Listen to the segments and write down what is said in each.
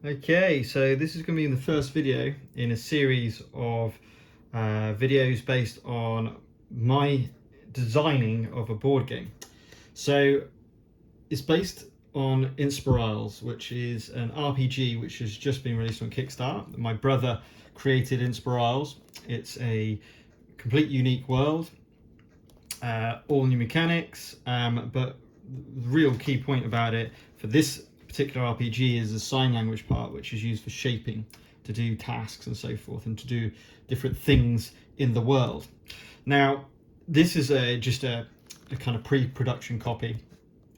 Okay, so this is going to be the first video in a series of videos based on my designing of a board game. So it's based on Inspirisles, which is an RPG which has just been released on Kickstarter. My brother created Inspirisles. It's a complete unique world, all new mechanics, but the real key point about it for this particular RPG is the sign language part, which is used for shaping, to do tasks and so forth, and to do different things in the world. Now, this is just a kind of pre-production copy.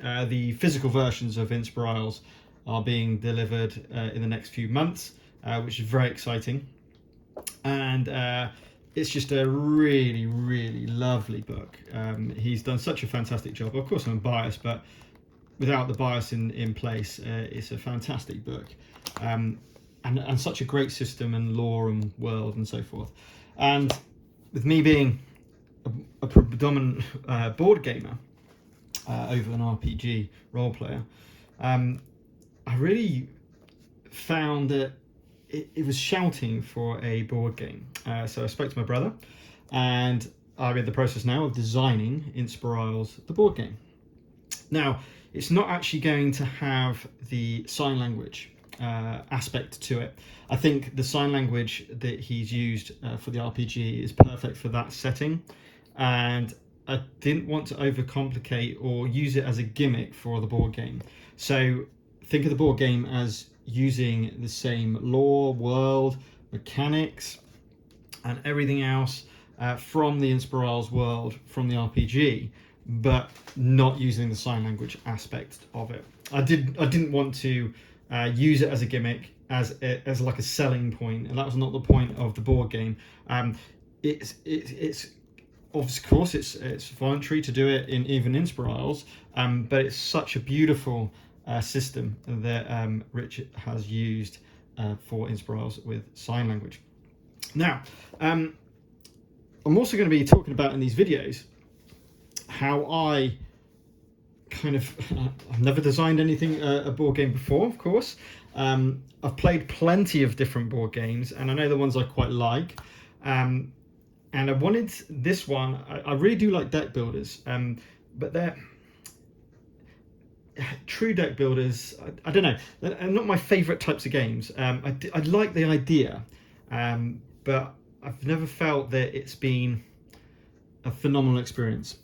The physical versions of Inspirisles are being delivered in the next few months, which is very exciting. And it's just a really, really lovely book. He's done such a fantastic job. Of course, I'm biased, but without the bias in place, it's a fantastic book, and such a great system and lore and world and so forth. And with me being a predominant board gamer over an RPG role player, I really found that it was shouting for a board game. So I spoke to my brother, and I'm in the process now of designing Inspirisles, the board game. Now, it's not actually going to have the sign language aspect to it. I think the sign language that he's used for the RPG is perfect for that setting, and I didn't want to overcomplicate or use it as a gimmick for the board game. So think of the board game as using the same lore, world, mechanics, and everything else from the Inspirisles world, from the RPG, but not using the sign language aspect of it. I didn't want to use it as a gimmick, as like a selling point, and that was not the point of the board game. It's of course it's voluntary to do it in even Inspirisles, but it's such a beautiful system that Rich has used for Inspirisles with sign language. Now, I'm also going to be talking about in these videos how I I've never designed anything, a board game before, of course. I've played plenty of different board games, and I know the ones I quite like. And I wanted this one, I really do like deck builders, but they're true deck builders, I don't know, they're not my favourite types of games. I like the idea, but I've never felt that it's been a phenomenal experience.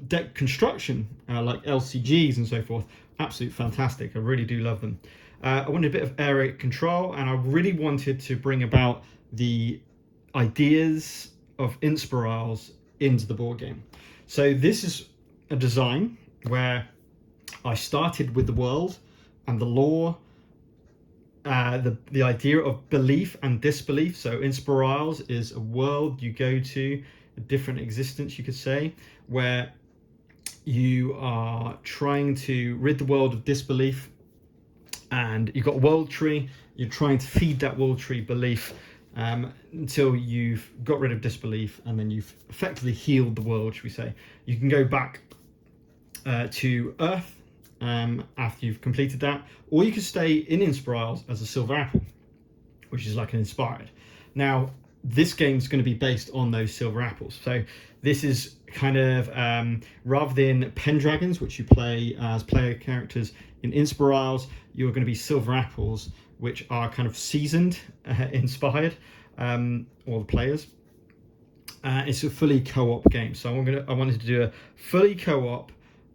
Deck construction, like LCGs and so forth, absolutely fantastic. I really do love them. I wanted a bit of area control, and I really wanted to bring about the ideas of Inspirisles into the board game. So this is a design where I started with the world and the lore, the idea of belief and disbelief. So Inspirisles is a world you go to, a different existence, you could say, where you are trying to rid the world of disbelief, and you've got a world tree. You're trying to feed that world tree belief until you've got rid of disbelief, and then you've effectively healed the world, should we say. You can go back to Earth after you've completed that, or you can stay in Inspirisles as a silver apple, which is like an inspired. Now, this game is going to be based on those silver apples. So this is kind of, rather than Pendragons, which you play as player characters in Inspirisles, you're going to be silver apples, which are kind of seasoned, inspired, all the players. It's a fully co-op game. So I wanted to do a fully co-op,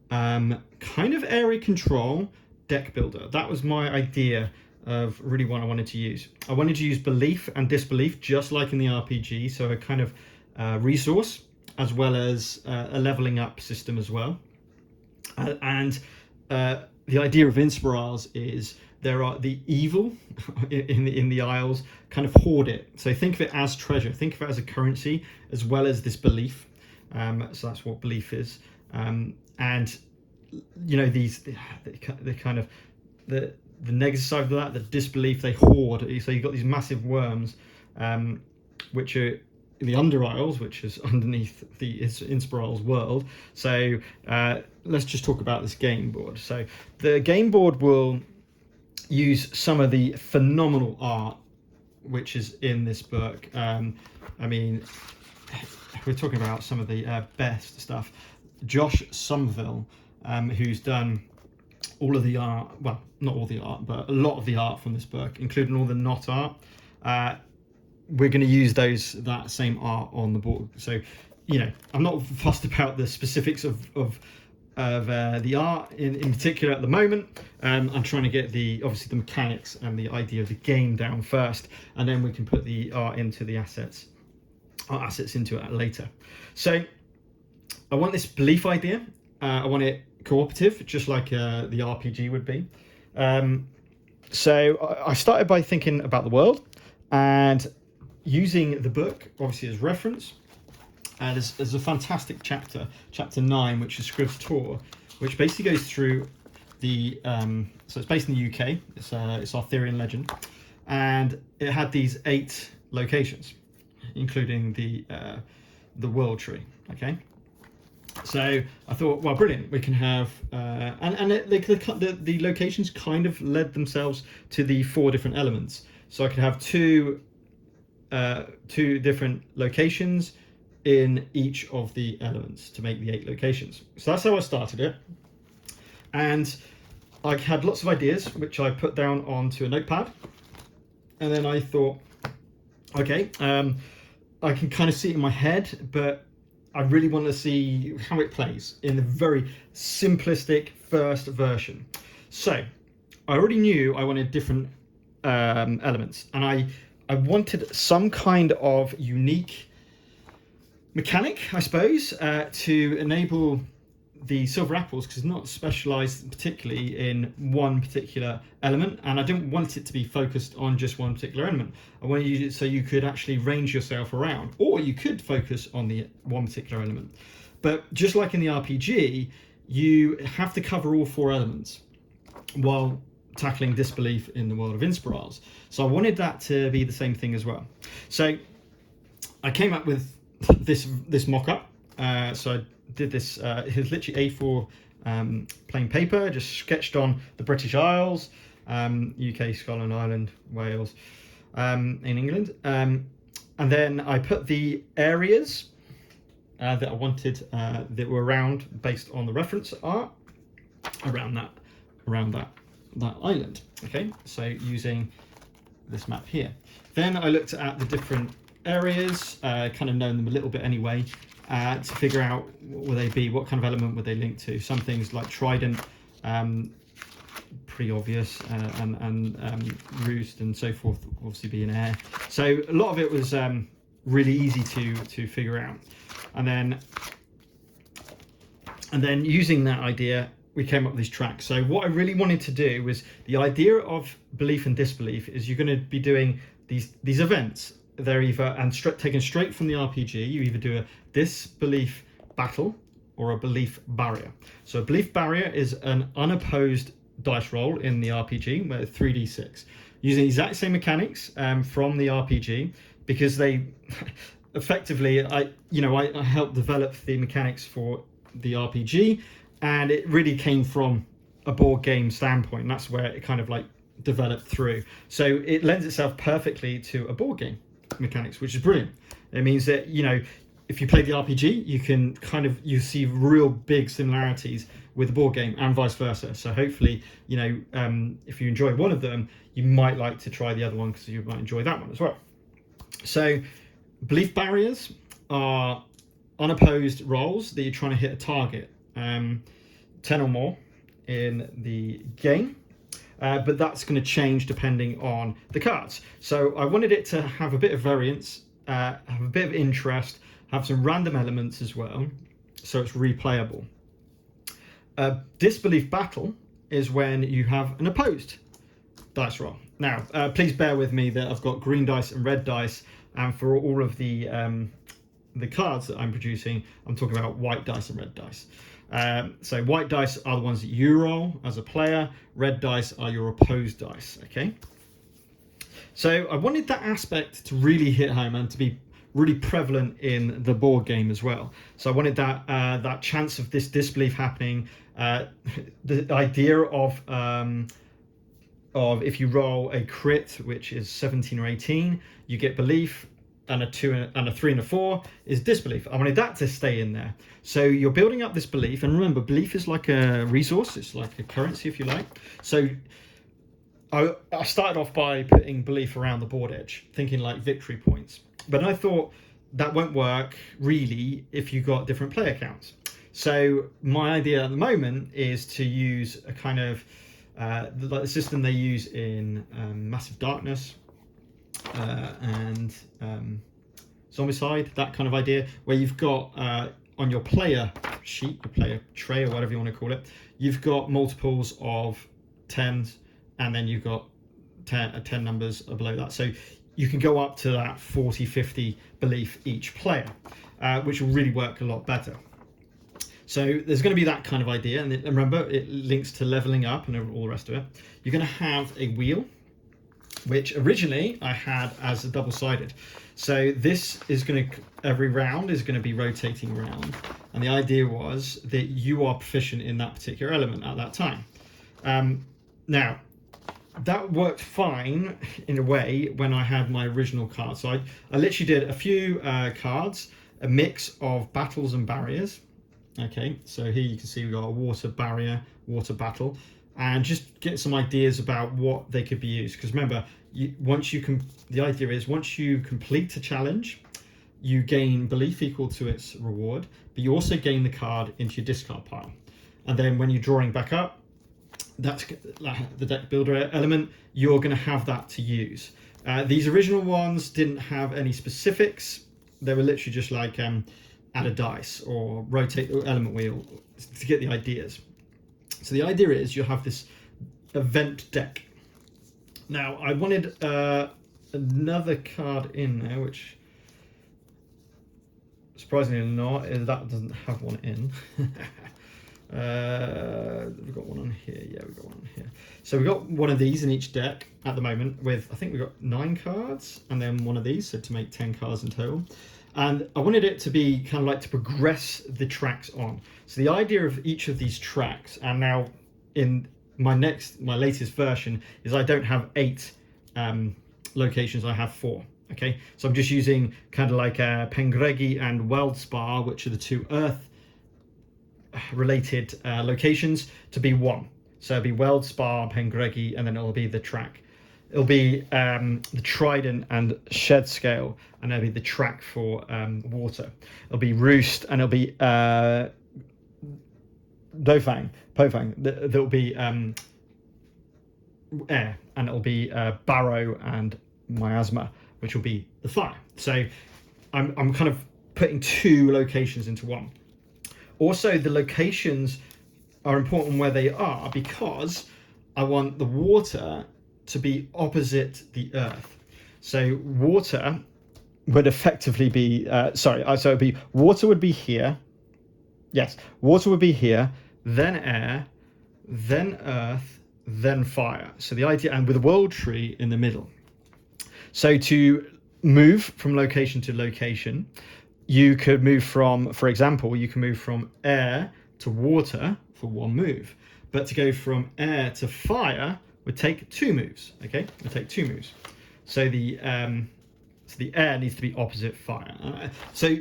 kind of area control deck builder. That was my idea of really what I wanted to use. I wanted to use belief and disbelief, just like in the RPG, so a kind of resource, as well as a leveling up system as well. And the idea of Inspirisles is there are the evil in the Isles kind of hoard it. So think of it as treasure, think of it as a currency, as well as this belief. So that's what belief is. And you know, the kind of the negative side of that, the disbelief, they hoard. So you've got these massive worms, which are in the Under Isles, which is underneath the Inspirisles world. So let's just talk about this game board. So the game board will use some of the phenomenal art which is in this book. I mean, we're talking about some of the best stuff. Josh Somerville, who's done all of the art, well, not all the art, but a lot of the art from this book, including all the knot art. We're going to use that same art on the board. So, you know, I'm not fussed about the specifics of the art in particular at the moment. I'm trying to get obviously the mechanics and the idea of the game down first, and then we can put the art into the assets into it later. So I want this belief idea. I want it cooperative, just like the RPG would be. So I started by thinking about the world and using the book obviously as reference. There's a fantastic chapter 9, which is Scrib's Tour, which basically goes through the so it's based in the UK. It's Arthurian legend, and it had these 8 locations, including the World Tree. Okay, so I thought, well, brilliant. We can have the locations kind of led themselves to the 4 different elements. So I could have two different locations in each of the elements to make the 8 locations. So that's how I started it, and I had lots of ideas which I put down onto a notepad, and then I thought, okay, I can kind of see it in my head, but I really want to see how it plays in a very simplistic first version. So I already knew I wanted different elements, and I wanted some kind of unique mechanic, I suppose, to enable the silver apples, because it's not specialized particularly in one particular element, and I didn't want it to be focused on just one particular element. I wanted you so you could actually range yourself around, or you could focus on the one particular element. But just like in the RPG, you have to cover all 4 elements while tackling disbelief in the world of Inspirisles. So I wanted that to be the same thing as well. So I came up with this mock-up. So I did this, it was literally A4 plain paper, just sketched on the British Isles, UK, Scotland, Ireland, Wales, in England. And then I put the areas that I wanted that were around, based on the reference art, around that island. Okay, so using this map here. Then I looked at the different areas, kind of known them a little bit anyway, to figure out what would they be, what kind of element would they link to. Some things like trident, pretty obvious, and roost and so forth, obviously being air. So a lot of it was really easy to figure out. And then using that idea, we came up with these tracks. So what I really wanted to do was, the idea of belief and disbelief is you're going to be doing these events. They're either taken straight from the RPG. You either do a disbelief battle or a belief barrier. So a belief barrier is an unopposed dice roll in the RPG, where 3d6, using the exact same mechanics from the RPG, because they effectively, I helped develop the mechanics for the RPG, and it really came from a board game standpoint, and that's where it kind of like developed through. So it lends itself perfectly to a board game mechanics, which is brilliant. It means that, if you play the RPG, you see real big similarities with the board game, and vice versa. So hopefully, if you enjoy one of them, you might like to try the other one, because you might enjoy that one as well. So belief barriers are unopposed rolls that you're trying to hit a target, 10 or more in the game. But that's going to change depending on the cards. So I wanted it to have a bit of variance, have a bit of interest, have some random elements as well, so it's replayable. Disbelief battle is when you have an opposed dice roll. Now, please bear with me that I've got green dice and red dice, and for all of the cards that I'm producing, I'm talking about white dice and red dice. So white dice are the ones that you roll as a player, red dice are your opposed dice. Okay, so I wanted that aspect to really hit home and to be really prevalent in the board game as well. So I wanted that chance of this disbelief happening, the idea of of if you roll a crit, which is 17 or 18, you get belief, and a 2 and a 3 and a 4 is disbelief. I wanted that to stay in there. So you're building up this belief, and remember, belief is like a resource. It's like a currency, if you like. So I started off by putting belief around the board edge, thinking like victory points. But I thought that won't work really if you've got different player counts. So my idea at the moment is to use a kind of like the system they use in Massive Darkness and Zombicide, that kind of idea, where you've got on your player sheet, your player tray, or whatever you want to call it, you've got multiples of 10s, and then you've got 10 numbers below that. So you can go up to that 40, 50 belief each player, which will really work a lot better. So there's going to be that kind of idea, and remember, it links to leveling up and all the rest of it. You're going to have a wheel, which originally I had as a double-sided. So this is going to, every round is going to be rotating around, and the idea was that you are proficient in that particular element at that time. Now, that worked fine in a way when I had my original card. So I literally did a few cards, a mix of battles and barriers. Okay, so here you can see we've got a water barrier, water battle, and just get some ideas about what they could be used. Because remember, the idea is once you complete a challenge, you gain belief equal to its reward, but you also gain the card into your discard pile. And then when you're drawing back up, that's the deck builder element, you're going to have that to use. These original ones didn't have any specifics. They were literally just like add a dice or rotate the element wheel to get the ideas. So the idea is you'll have this event deck. Now I wanted another card in there, which surprisingly not, that doesn't have one in. We've got one on here. Yeah, we've got one on here. So we've got one of these in each deck at the moment with, I think we've got 9 cards and then one of these, so to make 10 cards in total. And I wanted it to be kind of like to progress the tracks on. So the idea of each of these tracks, and now in my latest version, is I don't have 8 locations, I have 4. Okay, so I'm just using kind of like Pengregi and Weldspar, which are the 2 Earth related locations, to be 1. So it'll be Weldspar, Pengregi, and then it'll be the track. It'll be the Trident and Shed Scale, and it'll be the track for water. It'll be Roost, and it'll be Pofang. There'll be Air, and it'll be Barrow and Miasma, which will be the fire. So I'm kind of putting 2 locations into 1. Also, the locations are important where they are, because I want the water to be opposite the earth. So water would effectively be, so it'd be, water would be here. Yes, water would be here, then air, then earth, then fire. So the idea, and with a world tree in the middle. So to move from location to location, you could move from, for example, you can move from air to water for 1 move. But to go from air to fire would take 2 moves. Okay, it would take 2 moves. So the air needs to be opposite fire. So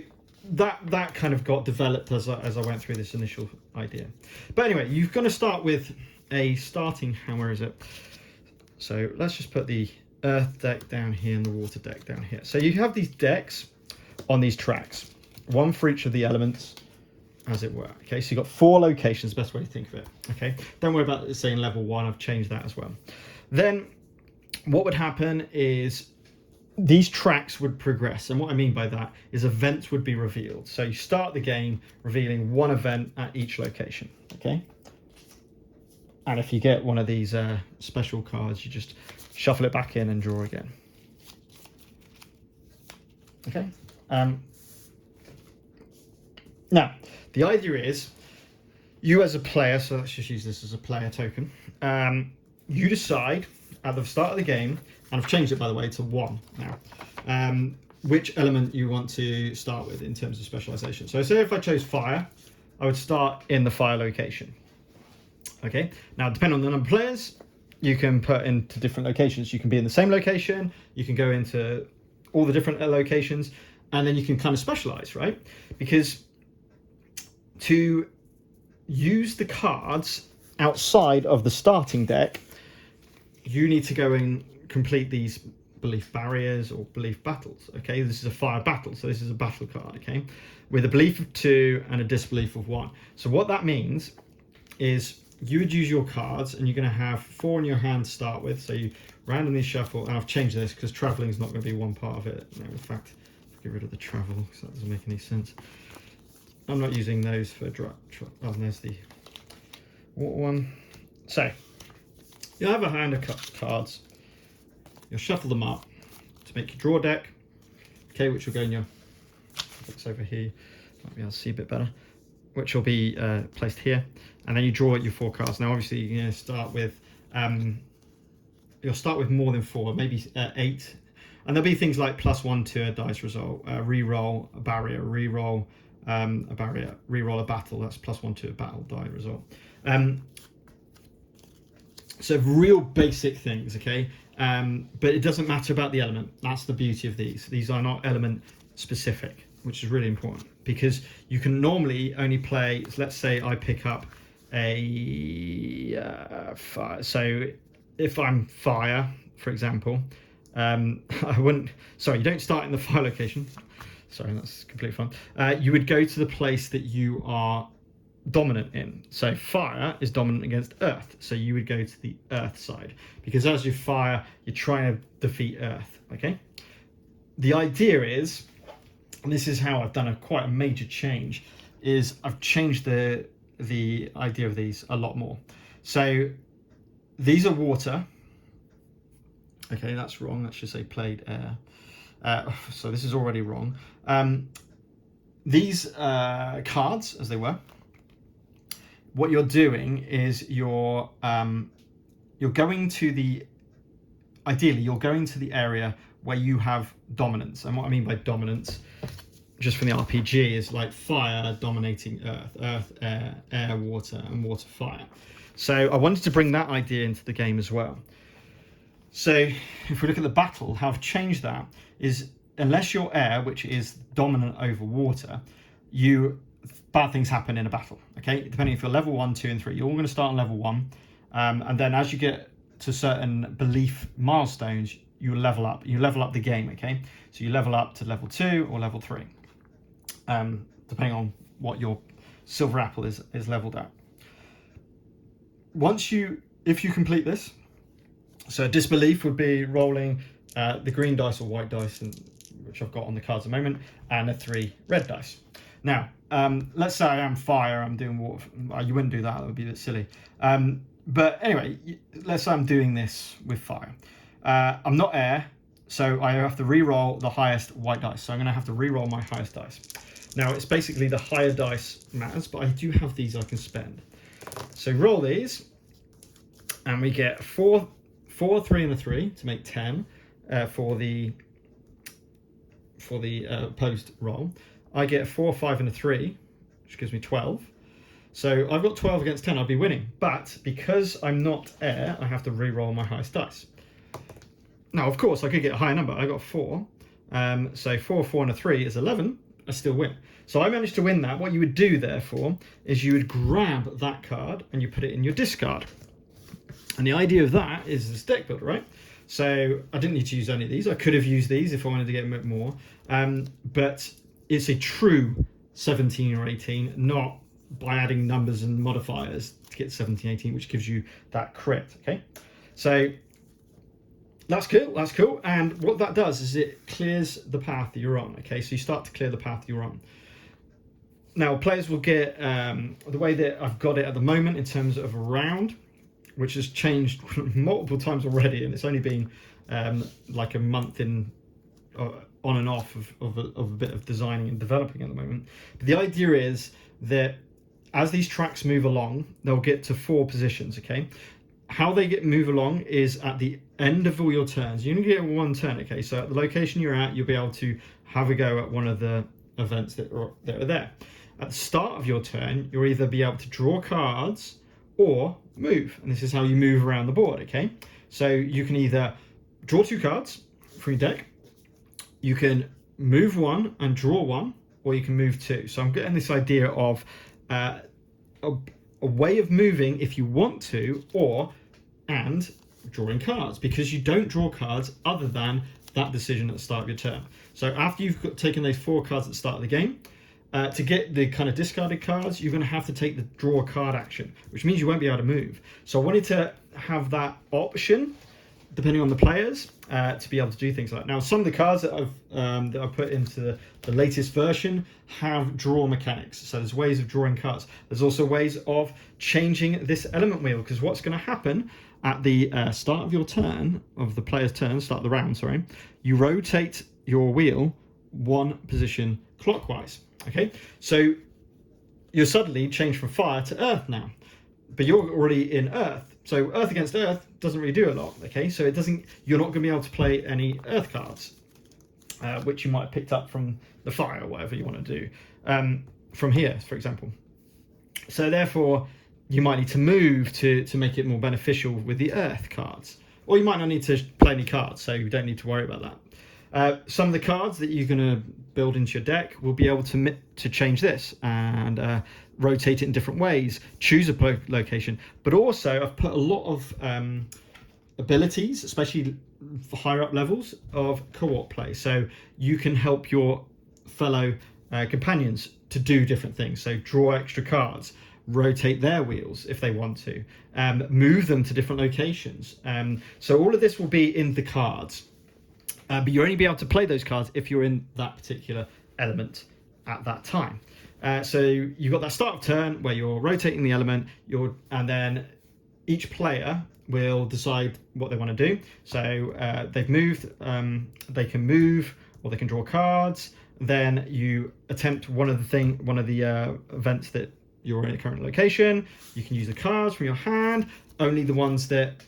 that kind of got developed as I went through this initial idea. But anyway, you've got to start with a starting, where is it? So let's just put the earth deck down here and the water deck down here. So you have these decks on these tracks, 1 for each of the elements, as it were. Okay, so you've got 4 locations, best way to think of it. Okay, don't worry about saying level 1, I've changed that as well. Then what would happen is these tracks would progress, and what I mean by that is events would be revealed. So you start the game revealing 1 event at each location. Okay, and if you get one of these special cards, you just shuffle it back in and draw again. Okay, now the idea is you as a player, so let's just use this as a player token, you decide at the start of the game, and I've changed it by the way to 1 now, which element you want to start with in terms of specialization. So say if I chose fire, I would start in the fire location. Okay, now depending on the number of players, you can put into different locations. You can be in the same location, you can go into all the different locations, and then you can kind of specialize, right? Because to use the cards outside of the starting deck, you need to go and complete these belief barriers or belief battles. Okay, this is a fire battle, so this is a battle card, okay, with a belief of 2 and a disbelief of 1. So what that means is you would use your cards, and you're going to have 4 in your hand to start with. So you randomly shuffle, and I've changed this because traveling is not going to be one part of it. No, in fact, get rid of the travel because that doesn't make any sense. I'm not using those for oh, there's the water one. So you'll have a hand of cards. You'll shuffle them up to make your draw deck, okay, which will go in your, looks over here, might be able to see a bit better, which will be placed here, and then you draw your 4 cards. Now obviously you're going to start with, you'll start with more than 4, maybe 8, and there'll be things like +1 to a dice result, re-roll a barrier, re-roll a barrier, re-roll a battle, that's +1 to a battle die result. So real basic things, okay? But it doesn't matter about the element. That's the beauty of these. These are not element specific, which is really important, because you can normally only play, so let's say I pick up a fire. So if I'm fire, for example, I wouldn't, sorry, you don't start in the fire location. Sorry, that's completely fine. You would go to the place that you are dominant in. So fire is dominant against earth, so you would go to the earth side, because as you fire, you're trying to defeat earth, okay? The idea is, and this is how I've done quite a major change, is I've changed the idea of these a lot more. So these are water, okay, that's wrong, that should say played air. So this is already wrong. These cards, as they were, what you're doing is you're going to the, ideally you're going to the area where you have dominance. And what I mean by dominance, just from the RPG, is like fire dominating earth, earth, air, air, water, and water, fire. So I wanted to bring that idea into the game as well. So if we look at the battle, how I've changed that is, unless you're air, which is dominant over water, bad things happen in a battle, okay? Depending if you're level 1, 2, and 3, you're all going to start on level 1, and then as you get to certain belief milestones, you level up. You level up the game, okay? So you level up to level 2 or level 3, depending on what your silver apple is leveled at. If you complete this, so disbelief would be rolling the green dice or white dice, which I've got on the cards at the moment, and the 3 red dice. Now, let's say I am fire, I'm doing water. You wouldn't do that would be a bit silly. But anyway, let's say I'm doing this with fire. I'm not air, so I have to re-roll the highest white dice. So I'm going to have to re-roll my highest dice. Now, it's basically the higher dice matters, but I do have these I can spend. So roll these, and we get 4, 3, and a 3 to make 10 for the opposed roll. I get a 4, 5, and a 3, which gives me 12. So I've got 12 against 10, I'll be winning. But because I'm not air, I have to re-roll my highest dice. Now, of course, I could get a higher number. I got 4. So 4, 4, and a 3 is 11. I still win. So I managed to win that. What you would do, therefore, is you would grab that card and you put it in your discard. And the idea of that is this deck builder, right? So I didn't need to use any of these. I could have used these if I wanted to get a bit more. But it's a true 17 or 18, not by adding numbers and modifiers to get 17, 18, which gives you that crit, okay? So that's cool. And what that does is it clears the path that you're on, okay? So you start to clear the path you're on. Now, players will get, the way that I've got it at the moment in terms of a round, which has changed multiple times already, and it's only been like a month in on and off of a bit of designing and developing at the moment. But the idea is that as these tracks move along, they'll get to 4 positions, okay? How they move along is at the end of all your turns. You only get 1 turn, okay? So at the location you're at, you'll be able to have a go at one of the events that are there. At the start of your turn, you'll either be able to draw cards or move, and this is how you move around the board. Okay, so you can either draw 2 cards from your deck, you can move 1 and draw 1, or you can move 2. So I'm getting this idea of a way of moving if you want to, and drawing cards, because you don't draw cards other than that decision at the start of your turn. So after you've taken those 4 cards at the start of the game, to get the kind of discarded cards, you're going to have to take the draw card action, which means you won't be able to move. So I wanted to have that option, depending on the players, to be able to do things like that. Now, some of the cards that I've put into the latest version have draw mechanics. So there's ways of drawing cards. There's also ways of changing this element wheel, because what's going to happen at the start of your turn, of the player's turn, start of the round, sorry, you rotate your wheel 1 position clockwise. Okay, so you're suddenly changed from fire to earth now, but you're already in earth. So earth against earth doesn't really do a lot. Okay, so you're not going to be able to play any earth cards, which you might have picked up from the fire or whatever you want to do, from here, for example. So therefore, you might need to move to make it more beneficial with the earth cards, or you might not need to play any cards, so you don't need to worry about that. Some of the cards that you're going to build into your deck will be able to change this and rotate it in different ways, choose a location. But also, I've put a lot of abilities, especially for higher up levels, of co-op play. So you can help your fellow companions to do different things. So draw extra cards, rotate their wheels if they want to, move them to different locations. So all of this will be in the cards. But you'll only be able to play those cards if you're in that particular element at that time. So you've got that start of turn where you're rotating the element, and then each player will decide what they want to do. So they've moved, they can move, or they can draw cards. Then you attempt one of the events that you're in a current location. You can use the cards from your hand, only the ones that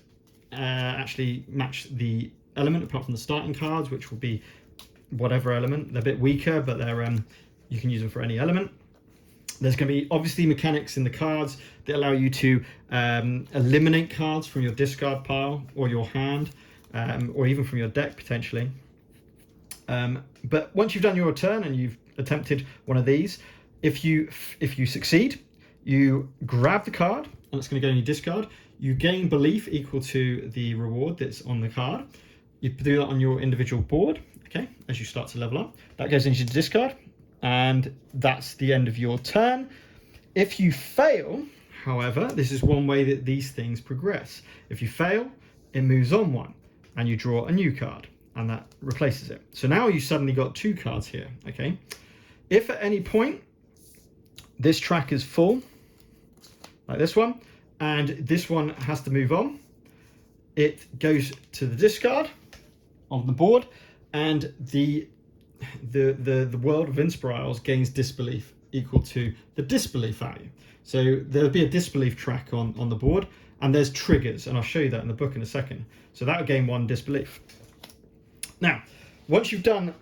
actually match the element, apart from the starting cards, which will be whatever element. They're a bit weaker, but they're you can use them for any element. There's going to be obviously mechanics in the cards that allow you to eliminate cards from your discard pile or your hand, or even from your deck potentially. But once you've done your turn and you've attempted one of these, if you succeed, you grab the card and it's going to go in your discard. You gain belief equal to the reward that's on the card. You do that on your individual board, okay, as you start to level up. That goes into your discard, and that's the end of your turn. If you fail, however, this is one way that these things progress. If you fail, it moves on 1, and you draw a new card, and that replaces it. So now you suddenly got 2 cards here, okay? If at any point this track is full, like this one, and this one has to move on, it goes to the discard of the board, and the world of Inspirisles gains disbelief equal to the disbelief value. So there'll be a disbelief track on the board, and there's triggers, and I'll show you that in the book in a second. So that will gain 1 disbelief. Now, once you've done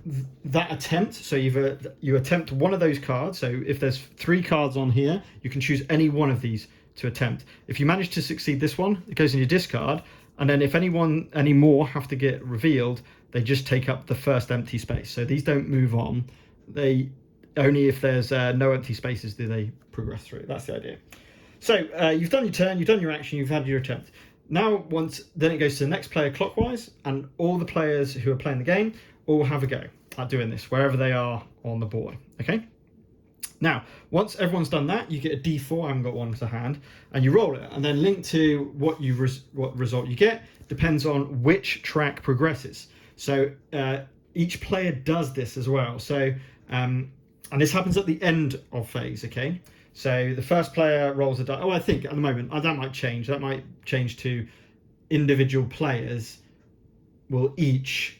that attempt, so you attempt one of those cards. So if there's 3 cards on here, you can choose any one of these to attempt. If you manage to succeed this one, it goes in your discard. And then if any more have to get revealed, they just take up the first empty space. So these don't move on. They only if there's no empty spaces do they progress through. That's the idea. So you've done your turn, you've done your action, you've had your attempt. Now then it goes to the next player clockwise, and all the players who are playing the game all have a go at doing this wherever they are on the board. Okay. Now, once everyone's done that, you get a D4, I haven't got one to hand, and you roll it, and then linked to what result you get depends on which track progresses. So each player does this as well. So, and this happens at the end of phase, okay? So the first player rolls a die. Oh, I think at the moment, that might change. That might change to individual players will each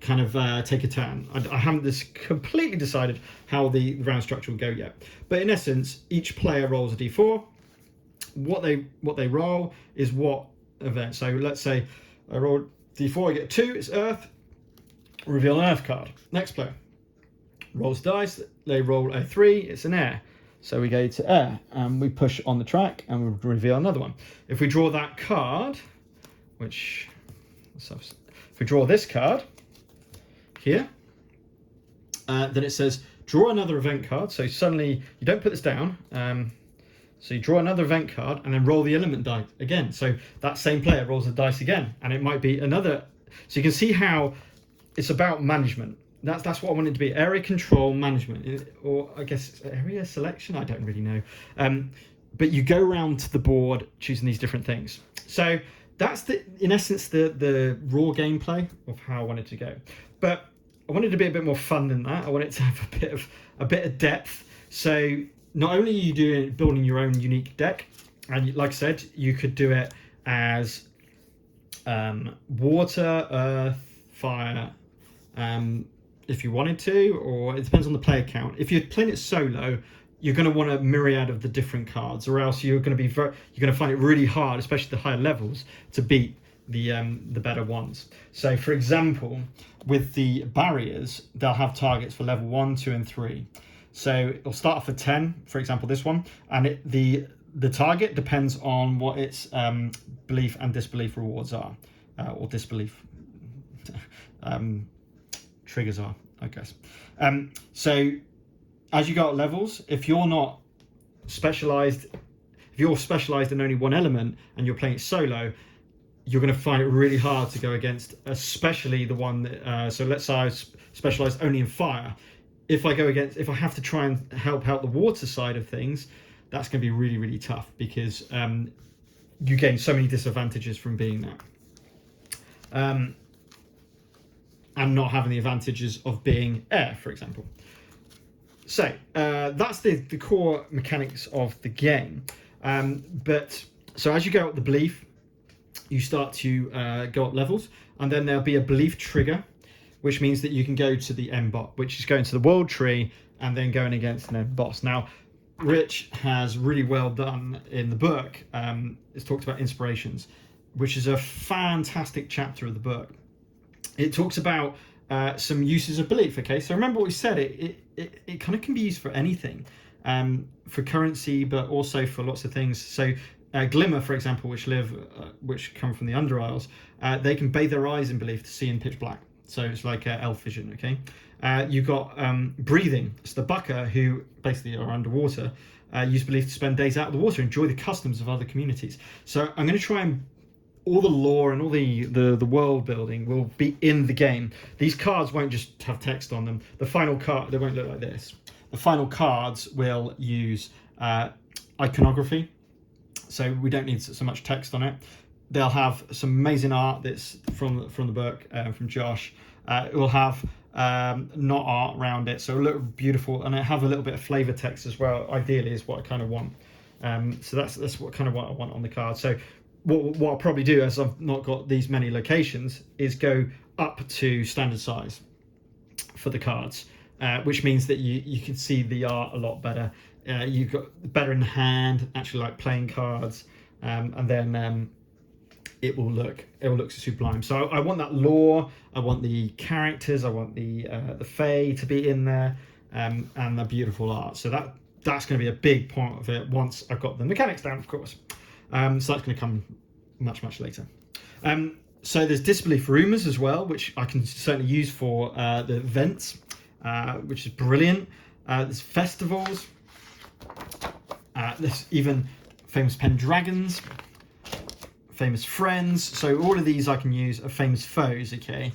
kind of take a turn. I haven't completely decided how the round structure will go yet. But in essence, each player rolls a d4. What they roll is what event. So let's say I roll d4, I get 2, it's Earth. Reveal an Earth card. Next player rolls dice, they roll a 3, it's an air. So we go to air and we push on the track and we reveal another one. If we draw that card, if we draw this card here, then it says draw another event card. So suddenly you don't put this down. So you draw another event card and then roll the element die again. So that same player rolls the dice again, and it might be another. So you can see how it's about management. That's what I wanted to be, area control management, or I guess area selection, I don't really know. But you go around to the board choosing these different things. So that's in essence the raw gameplay of how I wanted to go. But I wanted to be a bit more fun than that. I wanted to have a bit of depth. So not only are you building your own unique deck, and like I said, you could do it as water, earth, fire, if you wanted to, or it depends on the player count. If you're playing it solo, you're going to want a myriad of the different cards, or else you're going to find it really hard, especially the higher levels, to beat the better ones. So for example, with the barriers, they'll have targets for level 1, 2 and 3. So it'll start off at 10, for example this one, and the target depends on what its belief and disbelief rewards are, or disbelief triggers are, I guess. So as you go up levels, if you're not specialized, if you're specialized in only one element and you're playing it solo, you're going to find it really hard to go against, especially the one that, so let's say I was specialized only in fire. If I have to try and help out the water side of things, that's going to be really, really tough, because you gain so many disadvantages from being that. And not having the advantages of being air, for example. So that's the core mechanics of the game. But so as you go up the belief, you start to go up levels, and then there'll be a belief trigger, which means that you can go to the end bot, which is going to the world tree and then going against an end boss. Now, Rich has really well done in the book. It's talked about Inspirations, which is a fantastic chapter of the book. It talks about some uses of belief. Okay, so remember what we said. It kind of can be used for anything, for currency, but also for lots of things. So Glimmer, for example, which come from the Underisles, they can bathe their eyes in belief to see in pitch black. So it's like elf vision. Okay, you've got breathing. It's the Bucker, who basically are underwater, use belief to spend days out of the water, enjoy the customs of other communities. So I'm going to try and all the lore and all the world building will be in the game. These cards won't just have text on them. The final card, they won't look like this. The final cards will use iconography, so we don't need so much text on it. They'll have some amazing art that's from the book, from Josh. It will have not art around it, so it'll look beautiful, and it have a little bit of flavor text as well. Ideally, is what I kind of want. So that's what I want on the card. So what I'll probably do, as I've not got these many locations, is go up to standard size for the cards, which means that you can see the art a lot better. You've got better in hand, actually, like playing cards, and then it will look sublime. So I want that lore, I want the characters, I want the Fae to be in there, and the beautiful art. So that's going to be a big part of it once I've got the mechanics down, of course. So that's going to come much later. So there's disbelief rumors as well, which I can certainly use for the events, which is brilliant. There's festivals. There's even famous Pendragons, famous friends. So all of these I can use are famous foes, okay,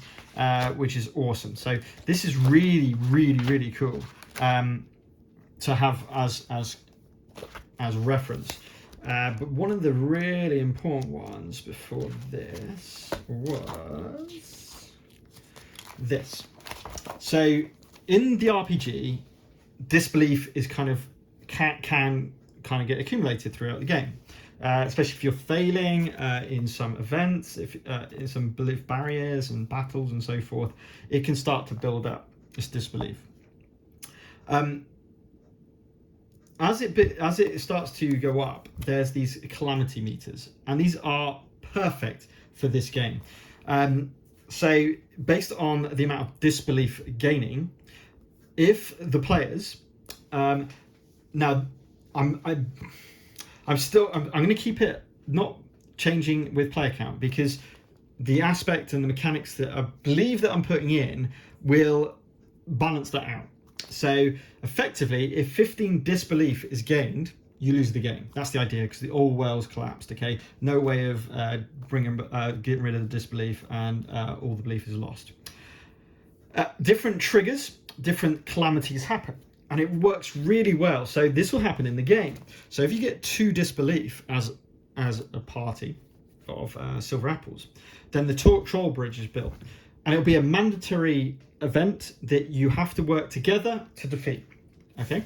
which is awesome. So this is really cool to have as reference. But one of the really important ones before this was this. So in the RPG, disbelief is can kind of get accumulated throughout the game, especially if you're failing in some events, if in some belief barriers and battles and so forth. It can start to build up this disbelief. As it starts to go up, there's these Calamity Meters, and these are perfect for this game. So based on the amount of disbelief gaining, if the players now I'm going to keep it not changing with player count, because the aspect and the mechanics that I believe that I'm putting in will balance that out. So effectively, if 15 disbelief is gained, you lose the game. That's the idea, because all wells collapsed. Okay, no way of getting rid of the disbelief, and all the belief is lost. Different triggers, different calamities happen, and it works really well. So this will happen in the game. So if you get 2 disbelief as a party of silver apples, then the troll bridge is built, and it'll be a mandatory event that you have to work together to defeat. Okay.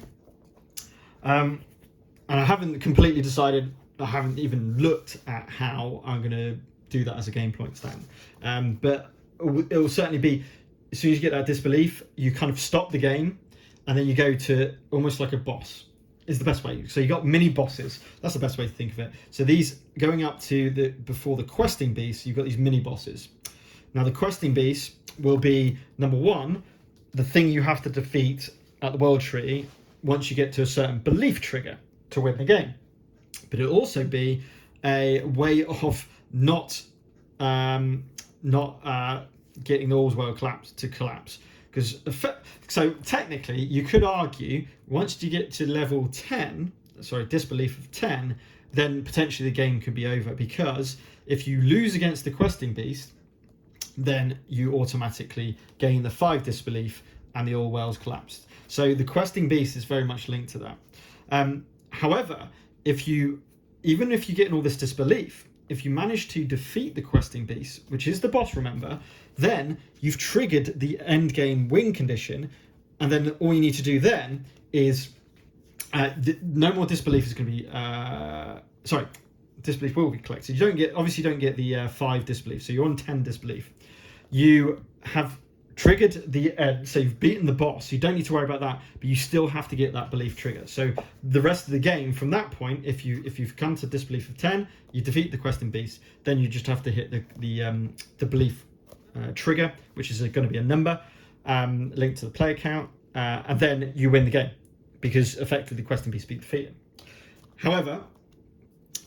And I haven't completely decided. I haven't even looked at how I'm going to do that as a game point stand. But it will certainly be, as soon as you get that disbelief, you kind of stop the game, and then you go to almost like a boss. Is the best way. So you got mini bosses. That's the best way to think of it. So these going up to before the questing beast, you've got these mini bosses. Now the questing beast will be, number 1, the thing you have to defeat at the world tree once you get to a certain belief trigger to win the game. But it'll also be a way of not getting the all's well to collapse. Because so technically, you could argue once you get to level 10, disbelief of 10, then potentially the game could be over, because if you lose against the questing beast, then you automatically gain the 5 disbelief and the all wells collapsed. So the questing beast is very much linked to that. However, even if you get in all this disbelief, if you manage to defeat the questing beast, which is the boss, remember, then you've triggered the end game win condition, and then all you need to do then is no more disbelief is going to be disbelief will be collected. You don't get the 5 disbelief, so you're on 10 disbelief. You have triggered the end, so you've beaten the boss. You don't need to worry about that, but you still have to get that belief trigger. So the rest of the game from that point, if you've come to disbelief of 10, you defeat the questing beast, then you just have to hit the belief trigger, which is going to be a number linked to the player count, and then you win the game, because effectively the questing beast beat defeated. However,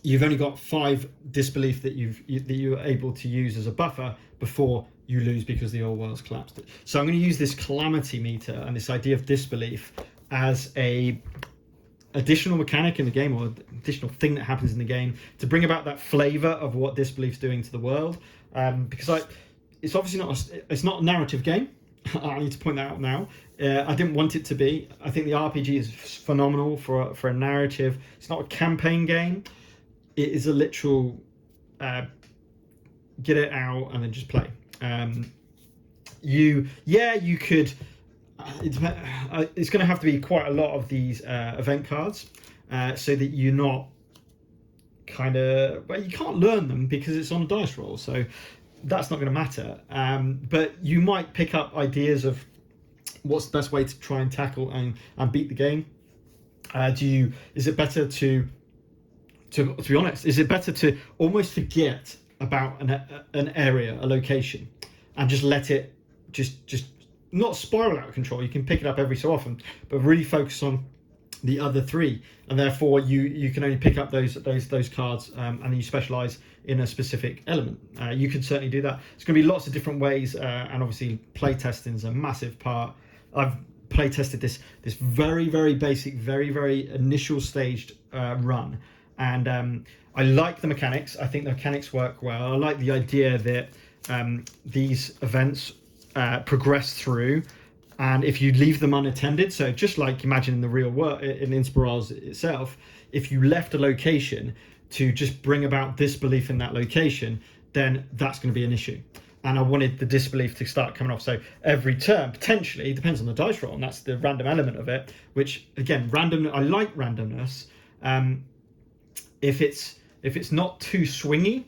you've only got 5 disbelief that you're able to use as a buffer before you lose, because the all world's collapsed. So I'm going to use this calamity meter and this idea of disbelief as a additional mechanic in the game, or additional thing that happens in the game, to bring about that flavor of what disbelief's doing to the world. Because it's obviously it's not a narrative game. I need to point that out now. I didn't want it to be. I think the RPG is phenomenal for a narrative. It's not a campaign game. It is a literal get it out and then just play. You could. It's going to have to be quite a lot of these event cards, so that you're not you can't learn them because it's on a dice roll. So that's not going to matter. But you might pick up ideas of what's the best way to try and tackle and beat the game. Is it better to be honest, is it better to almost forget about an area, a location, and just let it just not spiral out of control? You can pick it up every so often, but really focus on the other 3, and therefore you can only pick up those cards, and then you specialize in a specific element. You could certainly do that. It's going to be lots of different ways, and obviously playtesting is a massive part. I've playtested this very, very basic, very, very initial staged run, and I like the mechanics. I think the mechanics work well. I like the idea that these events progress through, and if you leave them unattended, so just like imagine in the real world, in Inspirisles itself, if you left a location to just bring about disbelief in that location, then that's going to be an issue. And I wanted the disbelief to start coming off. So every turn, potentially, depends on the dice roll, and that's the random element of it, which, again, I like randomness. If it's not too swingy,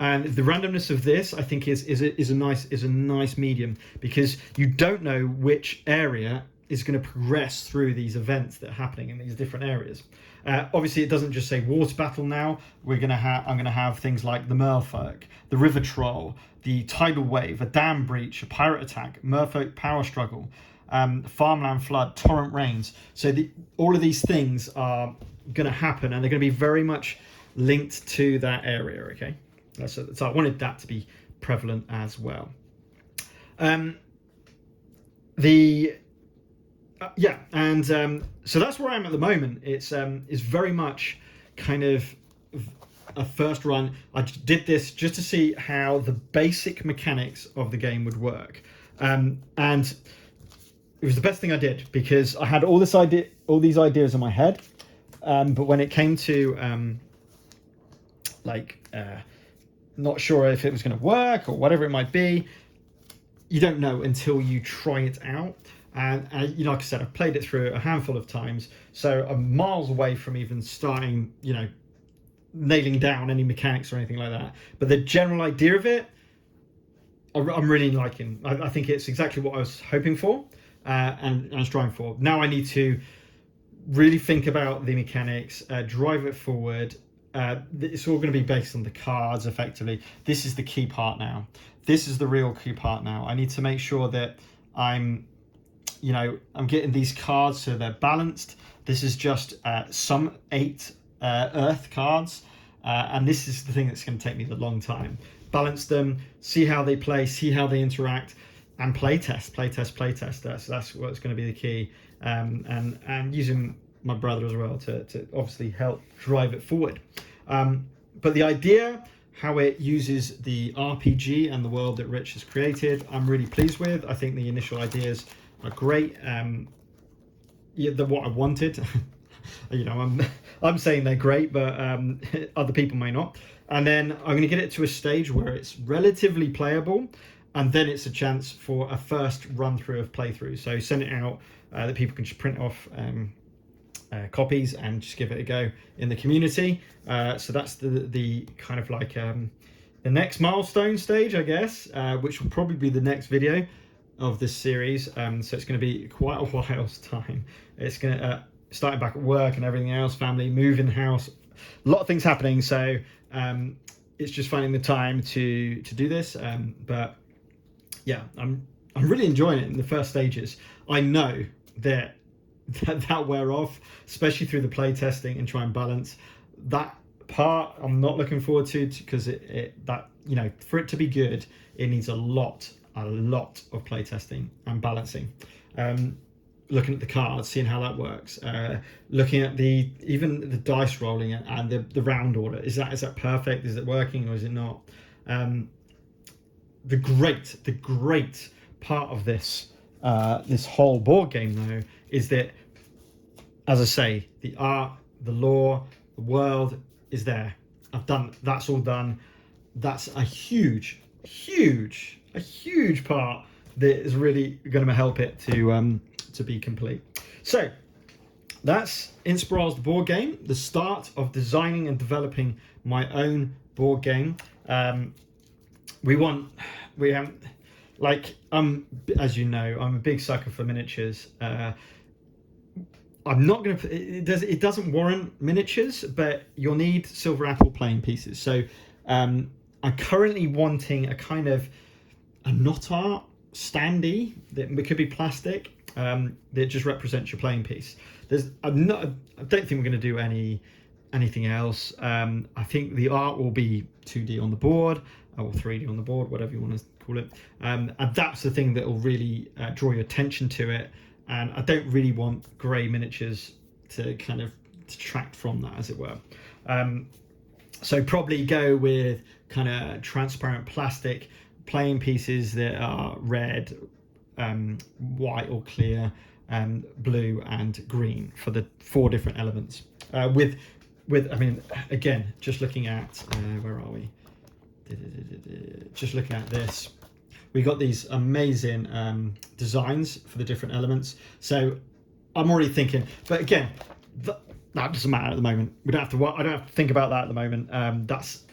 and the randomness of this, I think, is a nice medium, because you don't know which area is going to progress through these events that are happening in these different areas. Obviously, it doesn't just say water battle now. I'm going to have things like the merfolk, the river troll, the tidal wave, a dam breach, a pirate attack, merfolk power struggle, farmland flood, torrent rains. So all of these things are going to happen, and they're going to be very much linked to that area. Okay, so I wanted that to be prevalent as well. So that's where I am at the moment. It's very much kind of a first run. I did this just to see how the basic mechanics of the game would work, and it was the best thing I did, because I had all these ideas in my head, but when it came to not sure if it was going to work or whatever it might be, you don't know until you try it out. And like I said, I've played it through a handful of times, so I'm miles away from even starting, nailing down any mechanics or anything like that. But the general idea of it, I'm really liking. I think it's exactly what I was hoping for, and I was trying for. Now I need to really think about the mechanics, drive it forward. It's all going to be based on the cards, effectively. This is the key part now. This is the real key part now. I need to make sure that I'm getting these cards so they're balanced. This is just some 8 Earth cards, and this is the thing that's going to take me the long time. Balance them, see how they play, see how they interact, and playtest. That's what's going to be the key, and using my brother as well to obviously help drive it forward. But the idea, how it uses the RPG and the world that Rich has created, I'm really pleased with. I think the initial ideas are great. They're what I wanted. I'm saying they're great, but other people may not. And then I'm going to get it to a stage where it's relatively playable, and then it's a chance for a first run through of playthrough. So send it out that people can just print off copies and just give it a go in the community. So that's the kind of like the next milestone stage, I guess, which will probably be the next video of this series. So it's going to be quite a while's time. It's going to starting back at work and everything else, family, moving house, a lot of things happening. So it's just finding the time to do this. But yeah, I'm really enjoying it in the first stages. I know that wear off, especially through the play testing and try and balance that part. I'm not looking forward to because for it to be good, it needs a lot of play testing and balancing. Looking at the cards, seeing how that works, looking at even the dice rolling and the round order. Is that perfect? Is it working or is it not? The great part of this whole board game though is that, as I say, the art, the lore, the world is there. That's all done. That's a huge part that is really going to help it to be complete. So that's Inspirisles, the board game, the start of designing and developing my own board game. As you know, I'm a big sucker for miniatures. I'm not going to. It doesn't warrant miniatures, but you'll need silver apple playing pieces. So I'm currently wanting a kind of a knot art standee that could be plastic, that just represents your playing piece. I don't think we're going to do anything else. I think the art will be 2D on the board or 3D on the board, whatever you want to call it. And that's the thing that will really draw your attention to it. And I don't really want grey miniatures to kind of detract from that, as it were. So probably go with kind of transparent plastic playing pieces that are red, white or clear, blue and green for the 4 different elements. Again, just looking at where are we? Just looking at this, we got these amazing designs for the different elements. So I'm already thinking, but again, that doesn't matter at the moment. I don't have to think about that at the moment. That's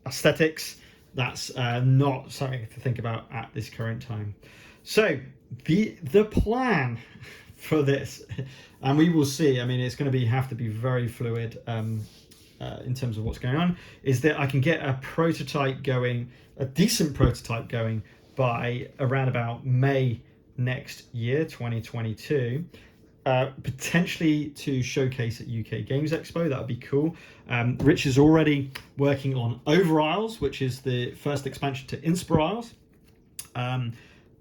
aesthetics. That's not something to think about at this current time. So the plan for this, and we will see. I mean, it's going to have to be very fluid in terms of what's going on. Is that I can get a prototype going, a decent prototype going by around about May next year, 2022, potentially to showcase at UK Games Expo. That would be cool. Rich is already working on Overisles, which is the first expansion to Inspirisles.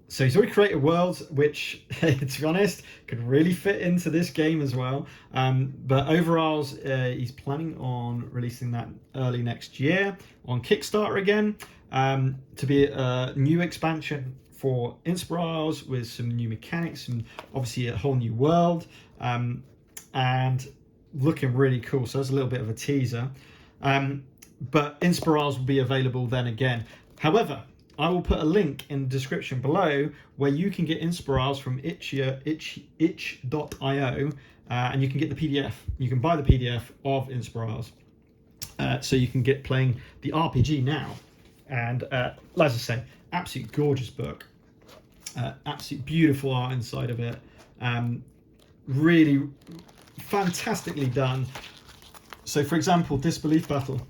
So he's already created worlds, which, to be honest, could really fit into this game as well. But Overisles, he's planning on releasing that early next year on Kickstarter again, to be a new expansion for Inspirisles with some new mechanics and obviously a whole new world, and looking really cool. So that's a little bit of a teaser. But Inspirisles will be available then again. However, I will put a link in the description below where you can get Inspirisles from itch.io, and you can get the PDF. You can buy the PDF of Inspirisles, so you can get playing the RPG now. And as I say, absolute gorgeous book, absolute beautiful art inside of it, really fantastically done. So, for example, Disbelief Battle,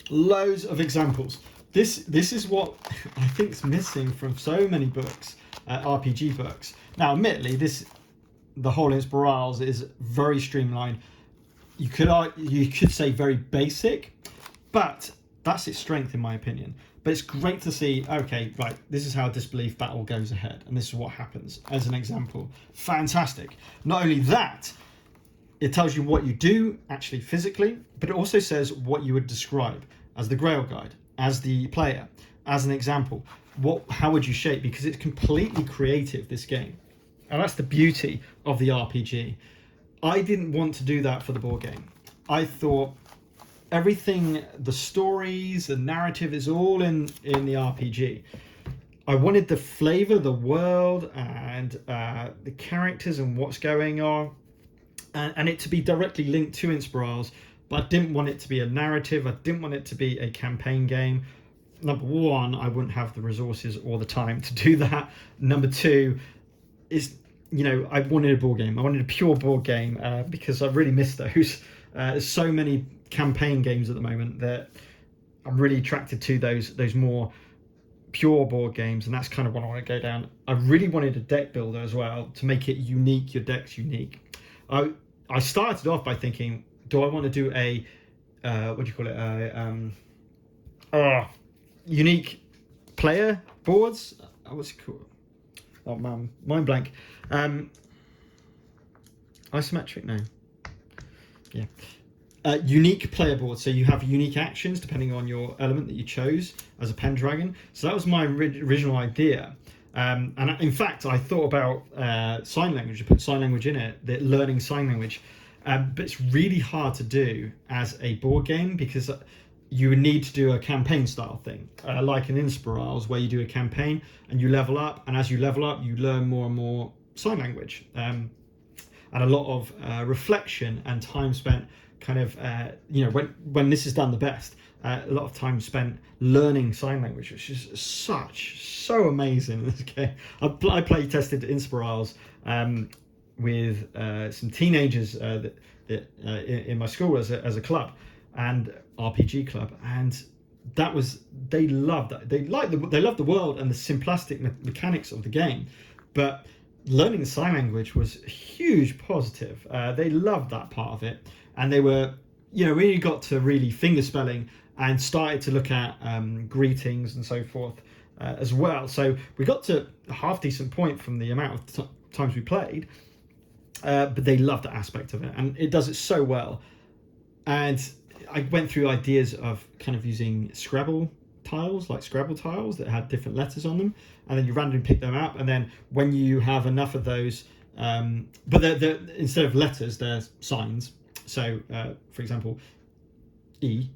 loads of examples. This is what I think is missing from so many books, RPG books. Now, admittedly, the whole Inspirisles is very streamlined. You could say very basic, but that's its strength in my opinion. But it's great to see, okay, right, this is how Disbelief Battle goes ahead, and this is what happens as an example. Fantastic. Not only that, it tells you what you do actually physically, but it also says what you would describe as the Grail Guide, as the player, as an example. How would you shape? Because it's completely creative, this game. And that's the beauty of the RPG. I didn't want to do that for the board game. I thought everything, the stories, the narrative is all in the RPG. I wanted the flavor, the world, and the characters and what's going on, and it to be directly linked to Inspirisles, but I didn't want it to be a narrative. I didn't want it to be a campaign game. Number one, I wouldn't have the resources or the time to do that. Number two is, I wanted a board game. I wanted a pure board game, because I really miss those. There's so many campaign games at the moment that I'm really attracted to, those more pure board games, and that's kind of what I want to go down. I really wanted a deck builder as well to make it unique, your deck's unique. I started off by thinking, do I want to do a unique player boards? What's it called? Oh man, mind blank. Isometric? No. Yeah. Unique player board, so you have unique actions depending on your element that you chose as a Pendragon. So that was my original idea, and in fact I thought about sign language. I put sign language in it, learning sign language, but it's really hard to do as a board game because you would need to do a campaign style thing, like in Inspirisles, where you do a campaign and you level up, and as you level up you learn more and more sign language, and a lot of reflection and time spent kind of, when this is done the best, a lot of time spent learning sign language, which is so amazing in this game. I play tested Inspirisles with some teenagers that in my school as a club, and RPG club, and they loved that. They loved the world and the simplistic mechanics of the game, but learning the sign language was a huge positive. They loved that part of it, and they were, really got to really finger spelling and started to look at greetings and so forth as well. So we got to a half decent point from the amount of times we played, but they loved that aspect of it, and it does it so well. And I went through ideas of kind of using Scrabble tiles that had different letters on them, and then you randomly pick them up, and then when you have enough of those, but they're instead of letters, they're signs. So for example, E,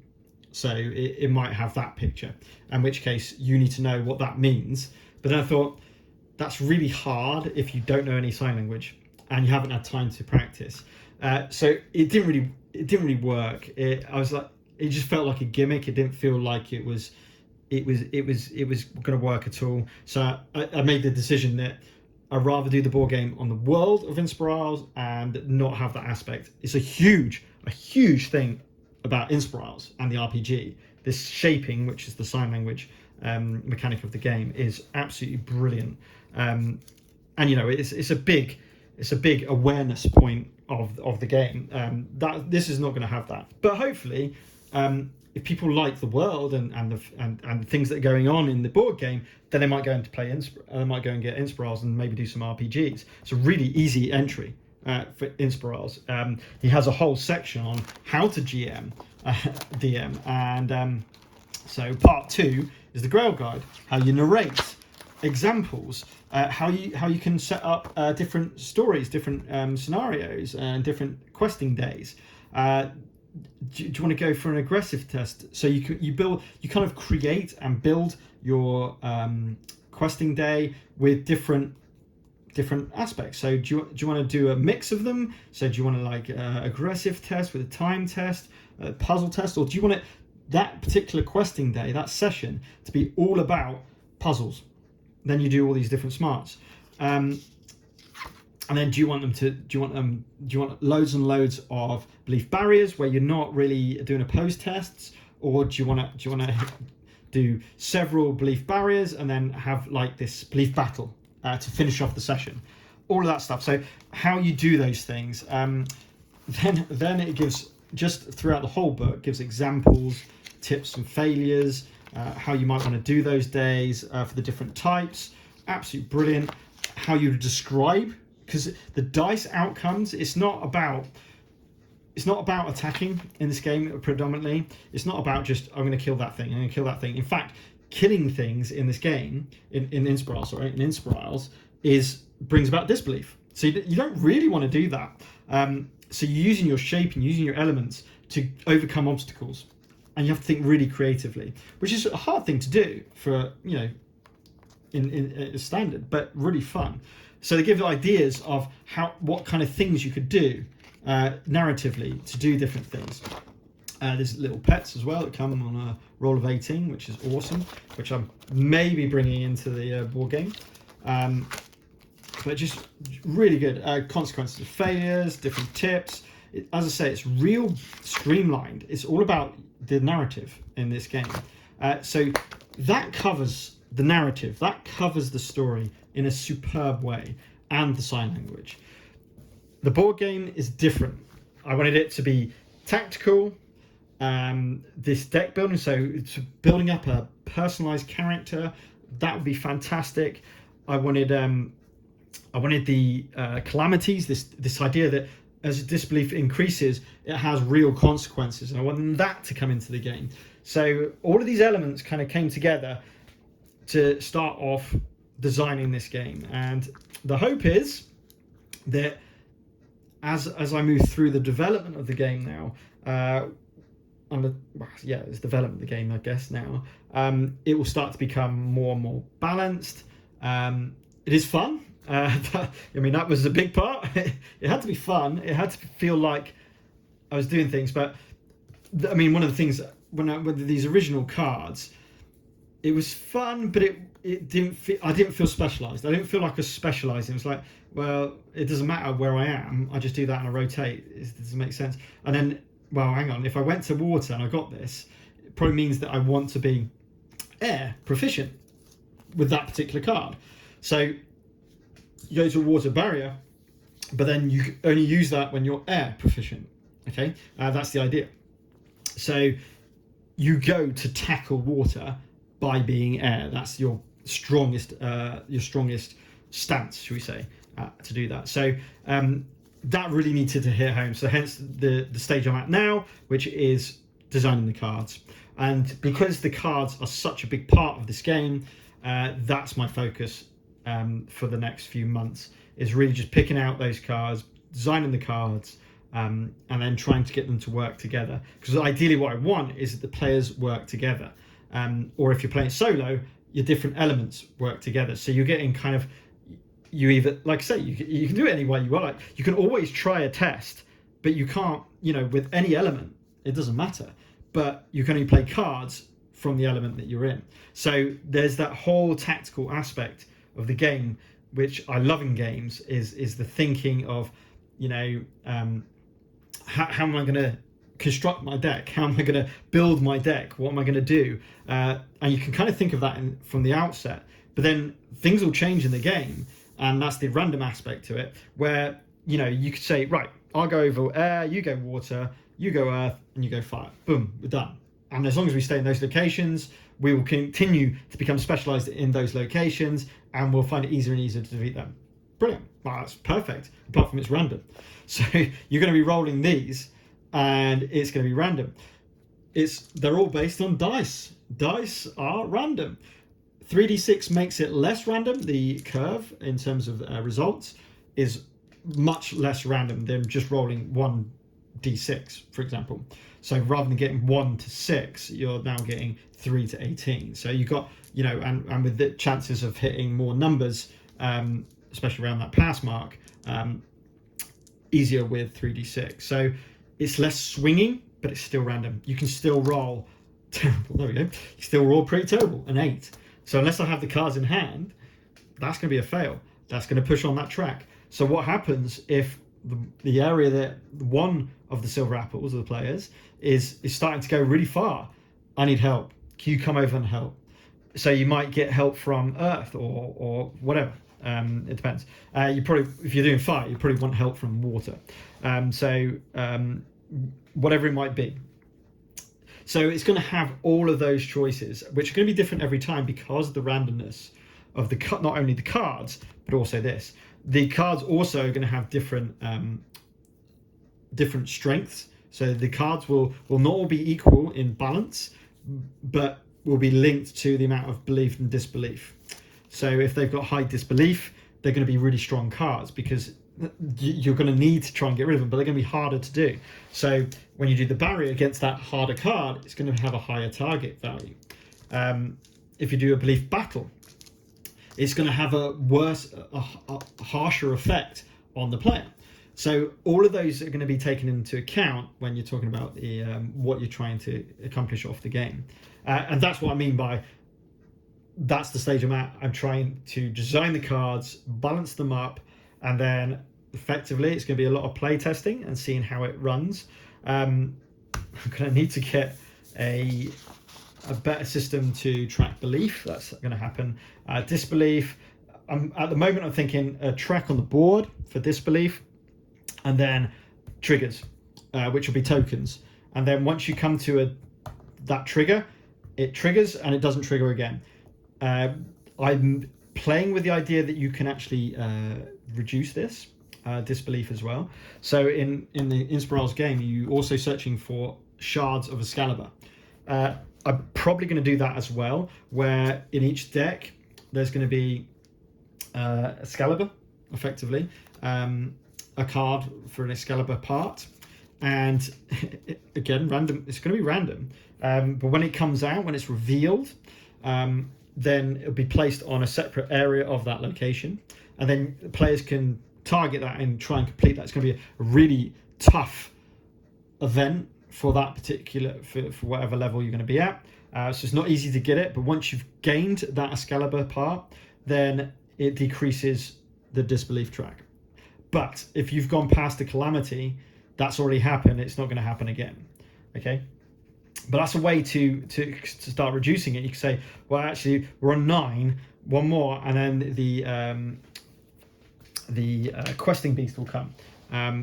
so it might have that picture, in which case you need to know what that means. But then I thought, that's really hard if you don't know any sign language and you haven't had time to practice. So it didn't really work. It just felt like a gimmick. It didn't feel like it was going to work at all. So I made the decision that I'd rather do the board game on the world of Inspirisles and not have that aspect. It's a huge thing about Inspirisles and the RPG. This shaping, which is the sign language mechanic of the game, is absolutely brilliant. And it's a big it's a big awareness point of the game. That this is not going to have that, but hopefully, if people like the world and things that are going on in the board game, then they might go into play. They might go and get Inspirisles and maybe do some RPGs. It's a really easy entry for Inspirisles. He has a whole section on how to GM, DM, and so part 2 is the Grail Guide, how you narrate examples, how you can set up different stories, different scenarios, and different questing days. Do you want to go for an aggressive test? So you kind of create and build your questing day with different aspects. So do you want to do a mix of them? So do you want to like aggressive test with a time test, a puzzle test, or do you want that particular questing day, that session, to be all about puzzles? Then you do all these different smarts, and then do you want loads and loads of belief barriers where you're not really doing opposed tests, or do you want to do several belief barriers and then have like this belief battle to finish off the session? All of that stuff. So how you do those things, then it gives, just throughout the whole book, gives examples, tips and failures, how you might want to do those days for the different types. Absolutely brilliant. How you describe, because the dice outcomes, it's not about attacking in this game predominantly. It's not about just, I'm going to kill that thing, I'm going to kill that thing. In fact, killing things in this game, in Inspirisles, brings about disbelief. So you don't really want to do that. So you're using your shape and using your elements to overcome obstacles. And you have to think really creatively, which is a hard thing to do for, in standard, but really fun. So they give ideas of what kind of things you could do narratively to do different things. There's little pets as well that come on a roll of 18, which is awesome, which I'm maybe bringing into the board game. But just really good. Consequences of failures, different tips. As I say, it's real streamlined. It's all about the narrative in this game. So that covers the narrative, that covers the story in a superb way, and the sign language. The board game is different. I wanted it to be tactical, this deck building, so it's building up a personalized character, that would be fantastic. I wanted the calamities, this idea that as disbelief increases, it has real consequences, and I want that to come into the game. So all of these elements kind of came together to start off designing this game, and the hope is that as I move through the development of the game now, it's development of the game, I guess now, it will start to become more and more balanced. It is fun. That was a big part. It had to be fun. It had to feel like I was doing things. But one of the things when these original cards, it was fun, but it didn't feel. I didn't feel specialised. I didn't feel like I was specialising. It was like, well, it doesn't matter where I am. I just do that and I rotate. It doesn't make sense. And then, well, hang on. If I went to water and I got this, it probably means that I want to be air proficient with that particular card. So you go to a water barrier, but then you only use that when you're air proficient. Okay, that's the idea. So you go to tackle water by being air. That's your strongest stance, should we say, to do that. So that really needed to hit home. So hence the stage I'm at now, which is designing the cards. And because the cards are such a big part of this game, that's my focus for the next few months, is really just picking out those cards, designing the cards, and then trying to get them to work together. Because ideally what I want is that the players work together. Or if you're playing solo, your different elements work together. So you're getting kind of, you either, like I say, you can do it any way you like. You can always try a test, but you can't, with any element, it doesn't matter. But you can only play cards from the element that you're in. So there's that whole tactical aspect of the game, which I love in games, is the thinking of, how am I going to construct my deck? How am I going to build my deck? What am I going to do? And you can kind of think of that from the outset, but then things will change in the game, and that's the random aspect to it, where you could say, right, I'll go over air, you go water, you go earth, and you go fire. Boom, we're done. And as long as we stay in those locations, we will continue to become specialized in those locations, and we'll find it easier and easier to defeat them. Brilliant. Well, that's perfect, apart from it's random. So you're going to be rolling these, and it's going to be random. They're all based on dice. Dice are random. 3d6 makes it less random. The curve in terms of results is much less random than just rolling 1d6, for example. So rather than getting 1 to 6, you're now getting 3 to 18. So you've got, and with the chances of hitting more numbers, especially around that pass mark, easier with 3d6. So it's less swinging, but it's still random. You can still roll terrible. There we go. You still roll pretty terrible, an 8. So unless I have the cards in hand, that's going to be a fail. That's going to push on that track. So what happens if the area that one of the silver apples of the players is starting to go really far? I need help. Can you come over and help? So you might get help from earth or whatever. It depends. You probably, if you're doing fire, you probably want help from water. Whatever it might be. So it's going to have all of those choices, which are going to be different every time because of the randomness of not only the cards, but also this. The cards also are going to have different strengths. So the cards will not all be equal in balance, but will be linked to the amount of belief and disbelief. So if they've got high disbelief, they're going to be really strong cards because you're going to need to try and get rid of them, but they're going to be harder to do. So when you do the barrier against that harder card, it's going to have a higher target value. If you do a belief battle, it's going to have a harsher effect on the player. So all of those are going to be taken into account when you're talking about the what you're trying to accomplish off the game. And that's what I mean by that's the stage I'm at. I'm trying to design the cards, balance them up, and then effectively it's going to be a lot of play testing and seeing how it runs. I'm going to need to get a better system to track belief. That's going to happen. Disbelief, at the moment I'm thinking a track on the board for disbelief, and then triggers, which will be tokens. And then once you come to that trigger, it triggers and it doesn't trigger again. I'm playing with the idea that you can actually reduce this disbelief as well. So in the Inspirisles game, you're also searching for shards of Excalibur. I'm probably going to do that as well, where in each deck there's going to be Excalibur, effectively, a card for an Excalibur part, and again, random. It's going to be random, but when it comes out, when it's revealed, then it'll be placed on a separate area of that location, and then the players can target that and try and complete that. It's going to be a really tough event for that particular, for whatever level you're going to be at. So it's not easy to get it, but once you've gained that Excalibur part, then it decreases the disbelief track. But if you've gone past the Calamity, that's already happened. It's not going to happen again. Okay. But that's a way to start reducing it. You can say, well, actually, we're on 9, one more, and then the questing beast will come,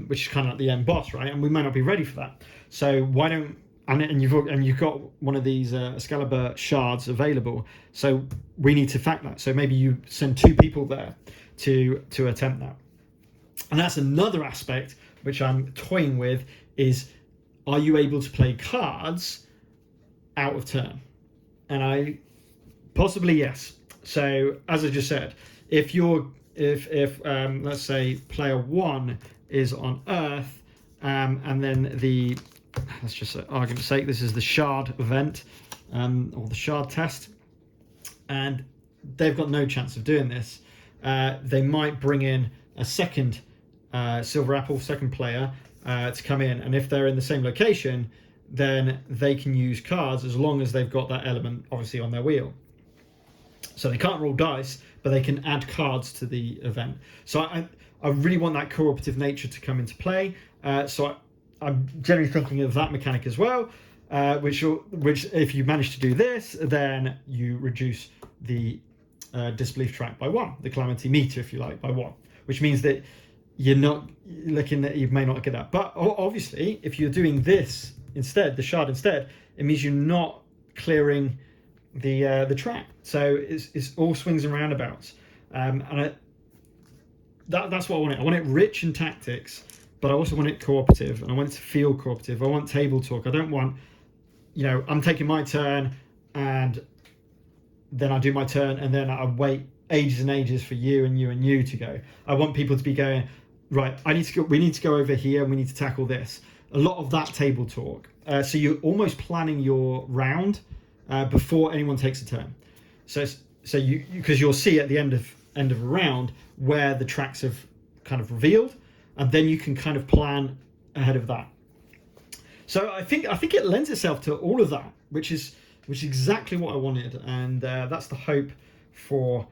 which is kind of like the end boss, right? And we might not be ready for that. So why don't and you've got one of these Excalibur shards available. So we need to fact that. So maybe you send 2 people there to attempt that. And that's another aspect which I'm toying with is, are you able to play cards out of turn? And I possibly yes. So as I just said, if let's say player 1 is on Earth, and then let's just say, argument's sake, this is the shard event, or the shard test, and they've got no chance of doing this. They might bring in a second silver apple, second player, to come in, and if they're in the same location, then they can use cards as long as they've got that element obviously on their wheel. So they can't roll dice, but they can add cards to the event. So I really want that cooperative nature to come into play. So I'm generally thinking of that mechanic as well, which if you manage to do this, then you reduce the disbelief track by 1, the Calamity Meter, if you like, by 1, which means that you're not looking that you may not get that. But obviously, if you're doing this instead, the shard instead, it means you're not clearing the track. So it's all swings and roundabouts, that's what I want it. I want it rich in tactics, but I also want it cooperative, and I want it to feel cooperative. I want table talk. I don't want, I'm taking my turn and then I do my turn and then I wait ages and ages for you and you and you to go. I want people to be going, right, we need to go over here and we need to tackle this. A lot of that table talk. So you're almost planning your round before anyone takes a turn. So you because you'll see at the end of a round where the tracks have kind of revealed, and then you can kind of plan ahead of that. So I think it lends itself to all of that, which is exactly what I wanted, and that's the hope for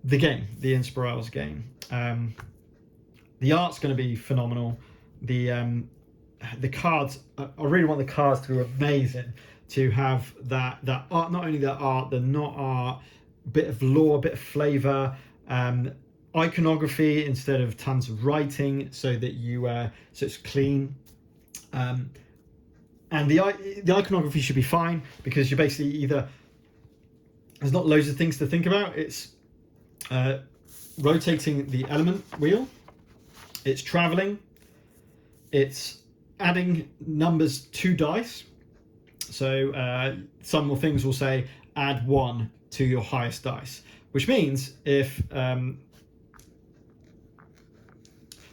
the game, the Inspirisles game. The art's going to be phenomenal. The cards, I really want the cards to be amazing. To have that art, not only the art, the not art, bit of lore, bit of flavour, iconography instead of tons of writing, so that so it's clean. And the iconography should be fine, because you're basically either, there's not loads of things to think about. It's rotating the element wheel, it's traveling, it's adding numbers to dice. So some things will say add 1 to your highest dice, which means if some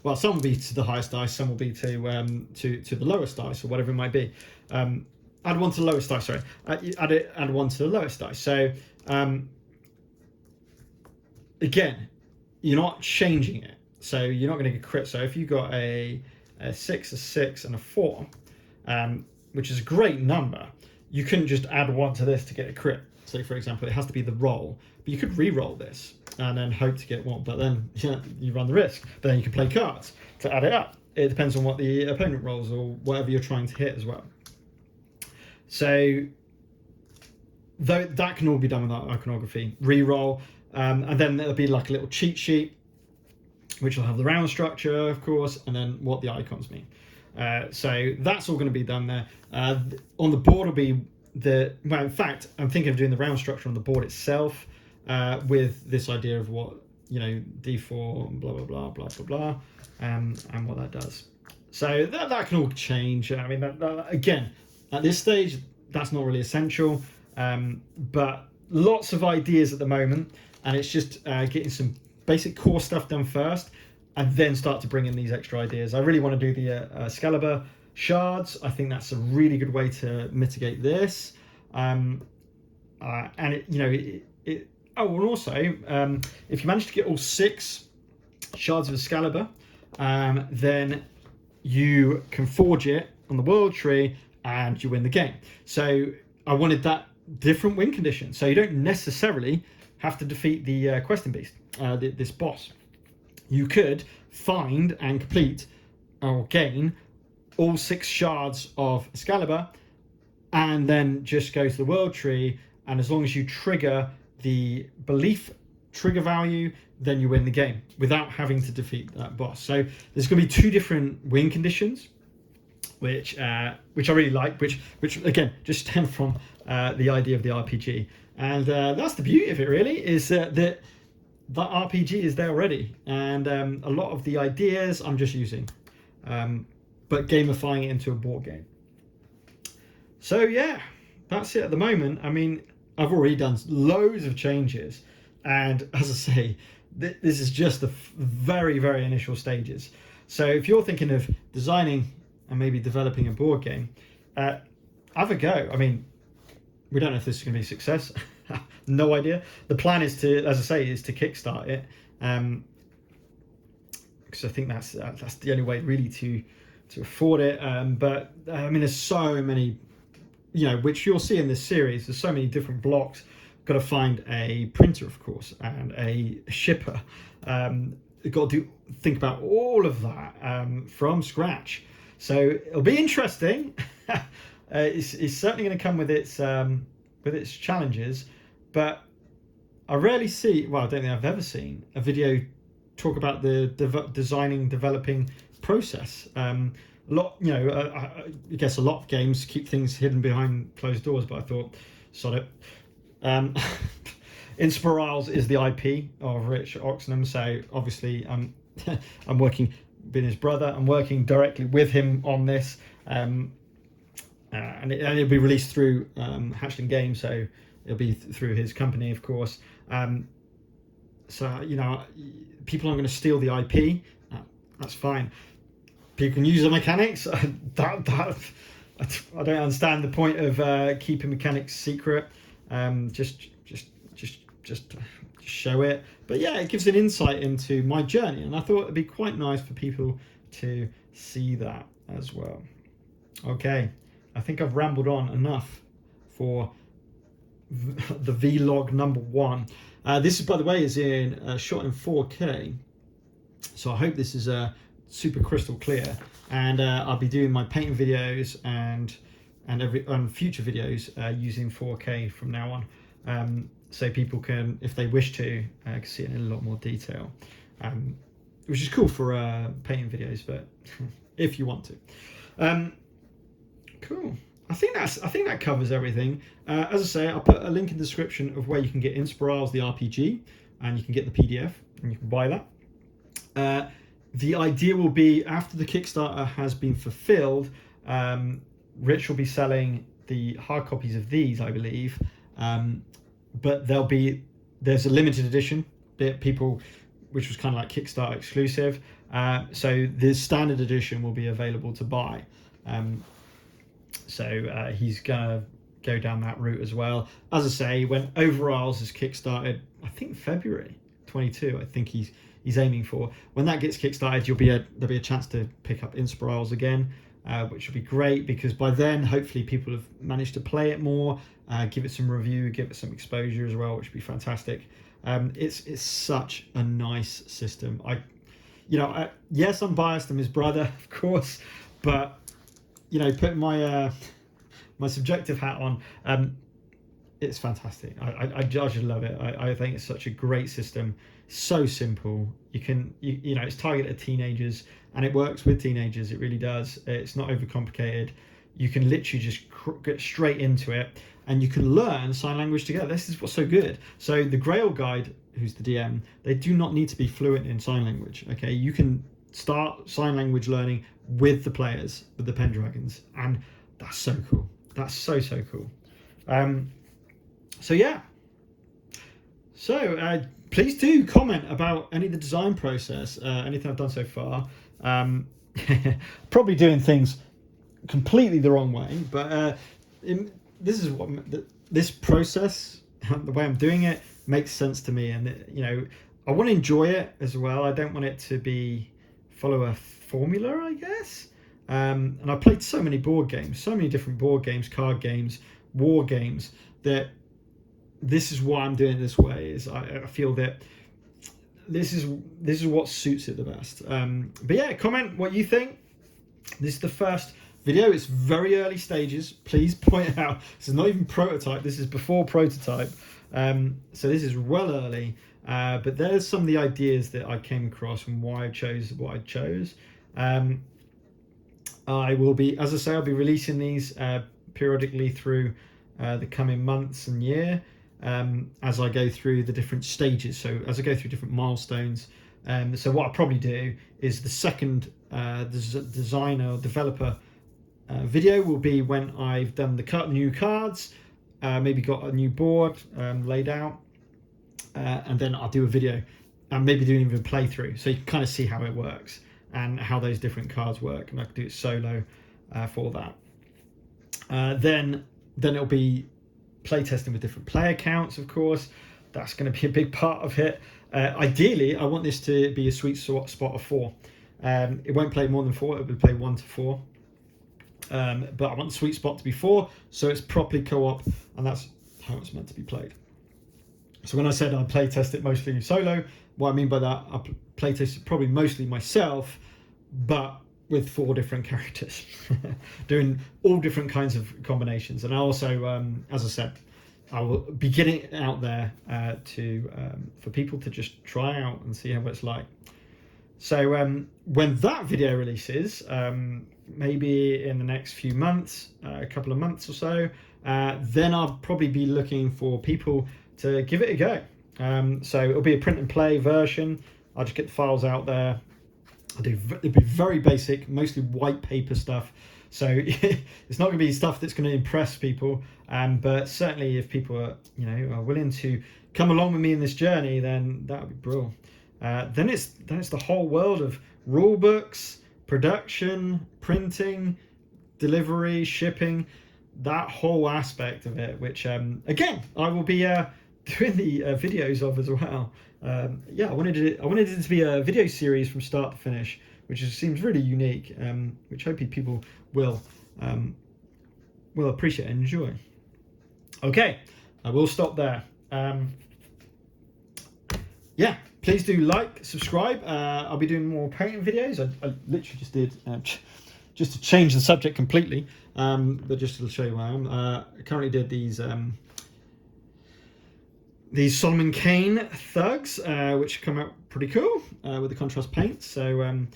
will be to the highest dice, some will be to the lowest dice, or whatever it might be. Add 1 to the lowest dice. Sorry, add 1 to the lowest dice. So again, you're not changing it, so you're not going to get crit. So if you got a 6, a 6, and a 4, which is a great number, you couldn't just add 1 to this to get a crit. So for example, it has to be the roll, but you could re-roll this and then hope to get 1, but then you run the risk. But then you can play cards to add it up. It depends on what the opponent rolls or whatever you're trying to hit as well. So that can all be done with that iconography. Re-roll, and then there'll be like a little cheat sheet, which will have the round structure, of course, and then what the icons mean. So that's all going to be done there. On the board will be in fact, I'm thinking of doing the round structure on the board itself, with this idea of what, D4, blah, blah, blah, blah, blah, blah, and what that does. So that can all change. I mean, that, again, at this stage, that's not really essential, but lots of ideas at the moment, and it's just getting some basic core stuff done first, and then start to bring in these extra ideas. I really want to do the Excalibur shards. I think that's a really good way to mitigate this. And and also, if you manage to get all 6 shards of Excalibur, then you can forge it on the world tree and you win the game. So I wanted that different win condition. So you don't necessarily have to defeat the questing beast, this boss. You could find and complete or gain all 6 shards of Excalibur, and then just go to the world tree, and as long as you trigger the belief trigger value, then you win the game without having to defeat that boss. So there's going to be 2 different win conditions, which I really like, which again just stem from the idea of the RPG, and that's the beauty of it. Really, is that the RPG is there already, and a lot of the ideas I'm just using, but gamifying it into a board game. So yeah, that's it at the moment. I mean, I've already done loads of changes, and as I say, this is just the very, very initial stages. So if you're thinking of designing and maybe developing a board game, have a go. I mean, we don't know if this is going to be a success. No idea. The plan is to, as I say, is to kickstart it, because I think that's the only way really to afford it. But I mean, there's so many, which you'll see in this series. There's so many different blocks. Got to find a printer, of course, and a shipper. Got to think about all of that from scratch. So it'll be interesting. It's certainly going to come with its challenges, but I rarely see, well, I don't think I've ever seen a video talk about the developing process. A lot, you know, I guess a lot of games keep things hidden behind closed doors, but I thought, sod it. Inspirisles is the IP of Rich Oxenham, so obviously I'm working, being his brother, I'm working directly with him on this, and it'll be released through Hatchling Games, so it'll be through his company, of course. So, you know, people aren't going to steal the IP. That's fine. People can use the mechanics. I don't understand the point of keeping mechanics secret. Just show it. But yeah, it gives an insight into my journey, and I thought it'd be quite nice for people to see that as well. Okay, I think I've rambled on enough for the vlog number 1. This is, by the way, is shot in 4K, so I hope this is super crystal clear. And I'll be doing my painting videos and future videos using 4K from now on, so people can, if they wish to, see it in a lot more detail, which is cool for painting videos, but if you want to. Cool. I think that covers everything. As I say, I'll put a link in the description of where you can get Inspirisles, the RPG, and you can get the PDF, and you can buy that. The idea will be, after the Kickstarter has been fulfilled, Rich will be selling the hard copies of these, I believe, but there's a limited edition that people, which was kind of like Kickstarter exclusive. So the standard edition will be available to buy. So he's gonna go down that route as well. As I say, when Overisles is kickstarted, I think February 22, I think he's aiming for. When that gets kickstarted, there'll be a chance to pick up Inspirisles again, which will be great, because by then hopefully people have managed to play it more, give it some review, give it some exposure as well, which would be fantastic. It's such a nice system. Yes, I'm biased, I'm his brother, of course, but you know, putting my my subjective hat on, it's fantastic. I just love it. I think it's such a great system. So simple. You know, it's targeted at teenagers, and it works with teenagers. It really does. It's not overcomplicated. You can literally just get straight into it, and you can learn sign language together. This is what's so good. So the Grail guide, who's the DM, they do not need to be fluent in sign language. Okay, you can start sign language learning with the players, with the Pendragons, and that's so cool. That's so cool. So yeah, so please do comment about any of the design process, anything I've done so far. Probably doing things completely the wrong way, but this process, the way I'm doing it, makes sense to me, and you know, I want to enjoy it as well. I don't want it to follow a formula, I guess. And I played so many board games, so many different board games, card games, war games, that this is why I'm doing it this way. Is I feel that this is what suits it the best. But yeah, comment what you think. This is the first video. It's very early stages. Please point out, this is not even prototype. This is before prototype. So this is well early. But there's some of the ideas that I came across and why I chose what I chose. I will be, as I say, I'll be releasing these periodically through the coming months and year, as I go through the different stages. So as I go through different milestones. So what I'll probably do is the second designer or developer video will be when I've done the new cards, maybe got a new board laid out, and then I'll do a video and maybe doing even a playthrough, so you can kind of see how it works and how those different cards work, and I can do it solo for that. Then it'll be playtesting with different player counts, of course. That's going to be a big part of it. Ideally, I want this to be a sweet spot of 4. It won't play more than 4, it will play 1 to 4. But I want the sweet spot to be 4, so it's properly co-op, and that's how it's meant to be played. So when I said I play test it mostly solo, what I mean by that, I play test it probably mostly myself, but with 4 different characters, doing all different kinds of combinations. And I also, as I said, I will be getting it out there for people to just try out and see how it's like. So when that video releases, maybe in the next few months, a couple of months or so, then I'll probably be looking for people to give it a go. So it'll be a print and play version. I'll just get the files out there. It'll be very basic, mostly white paper stuff. So it's not going to be stuff that's going to impress people. But certainly if people are willing to come along with me in this journey, then that would be brilliant. Then it's the whole world of rule books, production, printing, delivery, shipping, that whole aspect of it, which again I will be doing the videos of as well. Yeah, I wanted it to be a video series from start to finish, which seems really unique, which hopefully people will appreciate and enjoy. Okay, I will stop there. Yeah, please do like, subscribe. I'll be doing more painting videos. I literally just did, just to change the subject completely, but just to show you where I am. I currently did these Solomon Kane thugs, which come out pretty cool with the contrast paint. So, and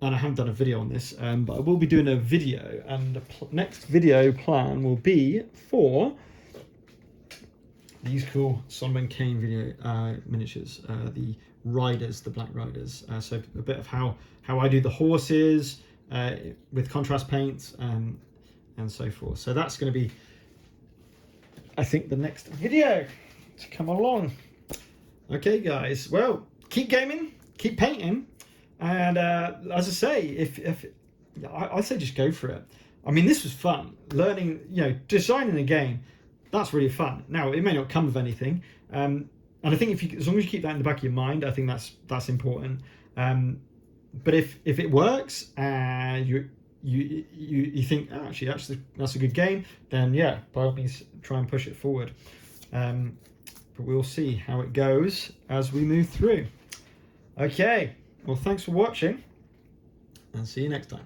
I haven't done a video on this, but I will be doing a video, and the next video plan will be for these cool Solomon Kane video miniatures, the riders, the black riders. So a bit of how I do the horses with contrast paints and so forth. So that's going to be, I think, the next video to come along. Okay, guys. Well, keep gaming, keep painting, and as I say, I say just go for it. I mean, this was fun. Learning, designing a game. That's really fun. Now, it may not come of anything, and I think as long as you keep that in the back of your mind, I think that's important. But if it works, and you think, oh, actually that's a good game, then yeah, by all means try and push it forward. But we'll see how it goes as we move through. Okay, well, thanks for watching, and see you next time.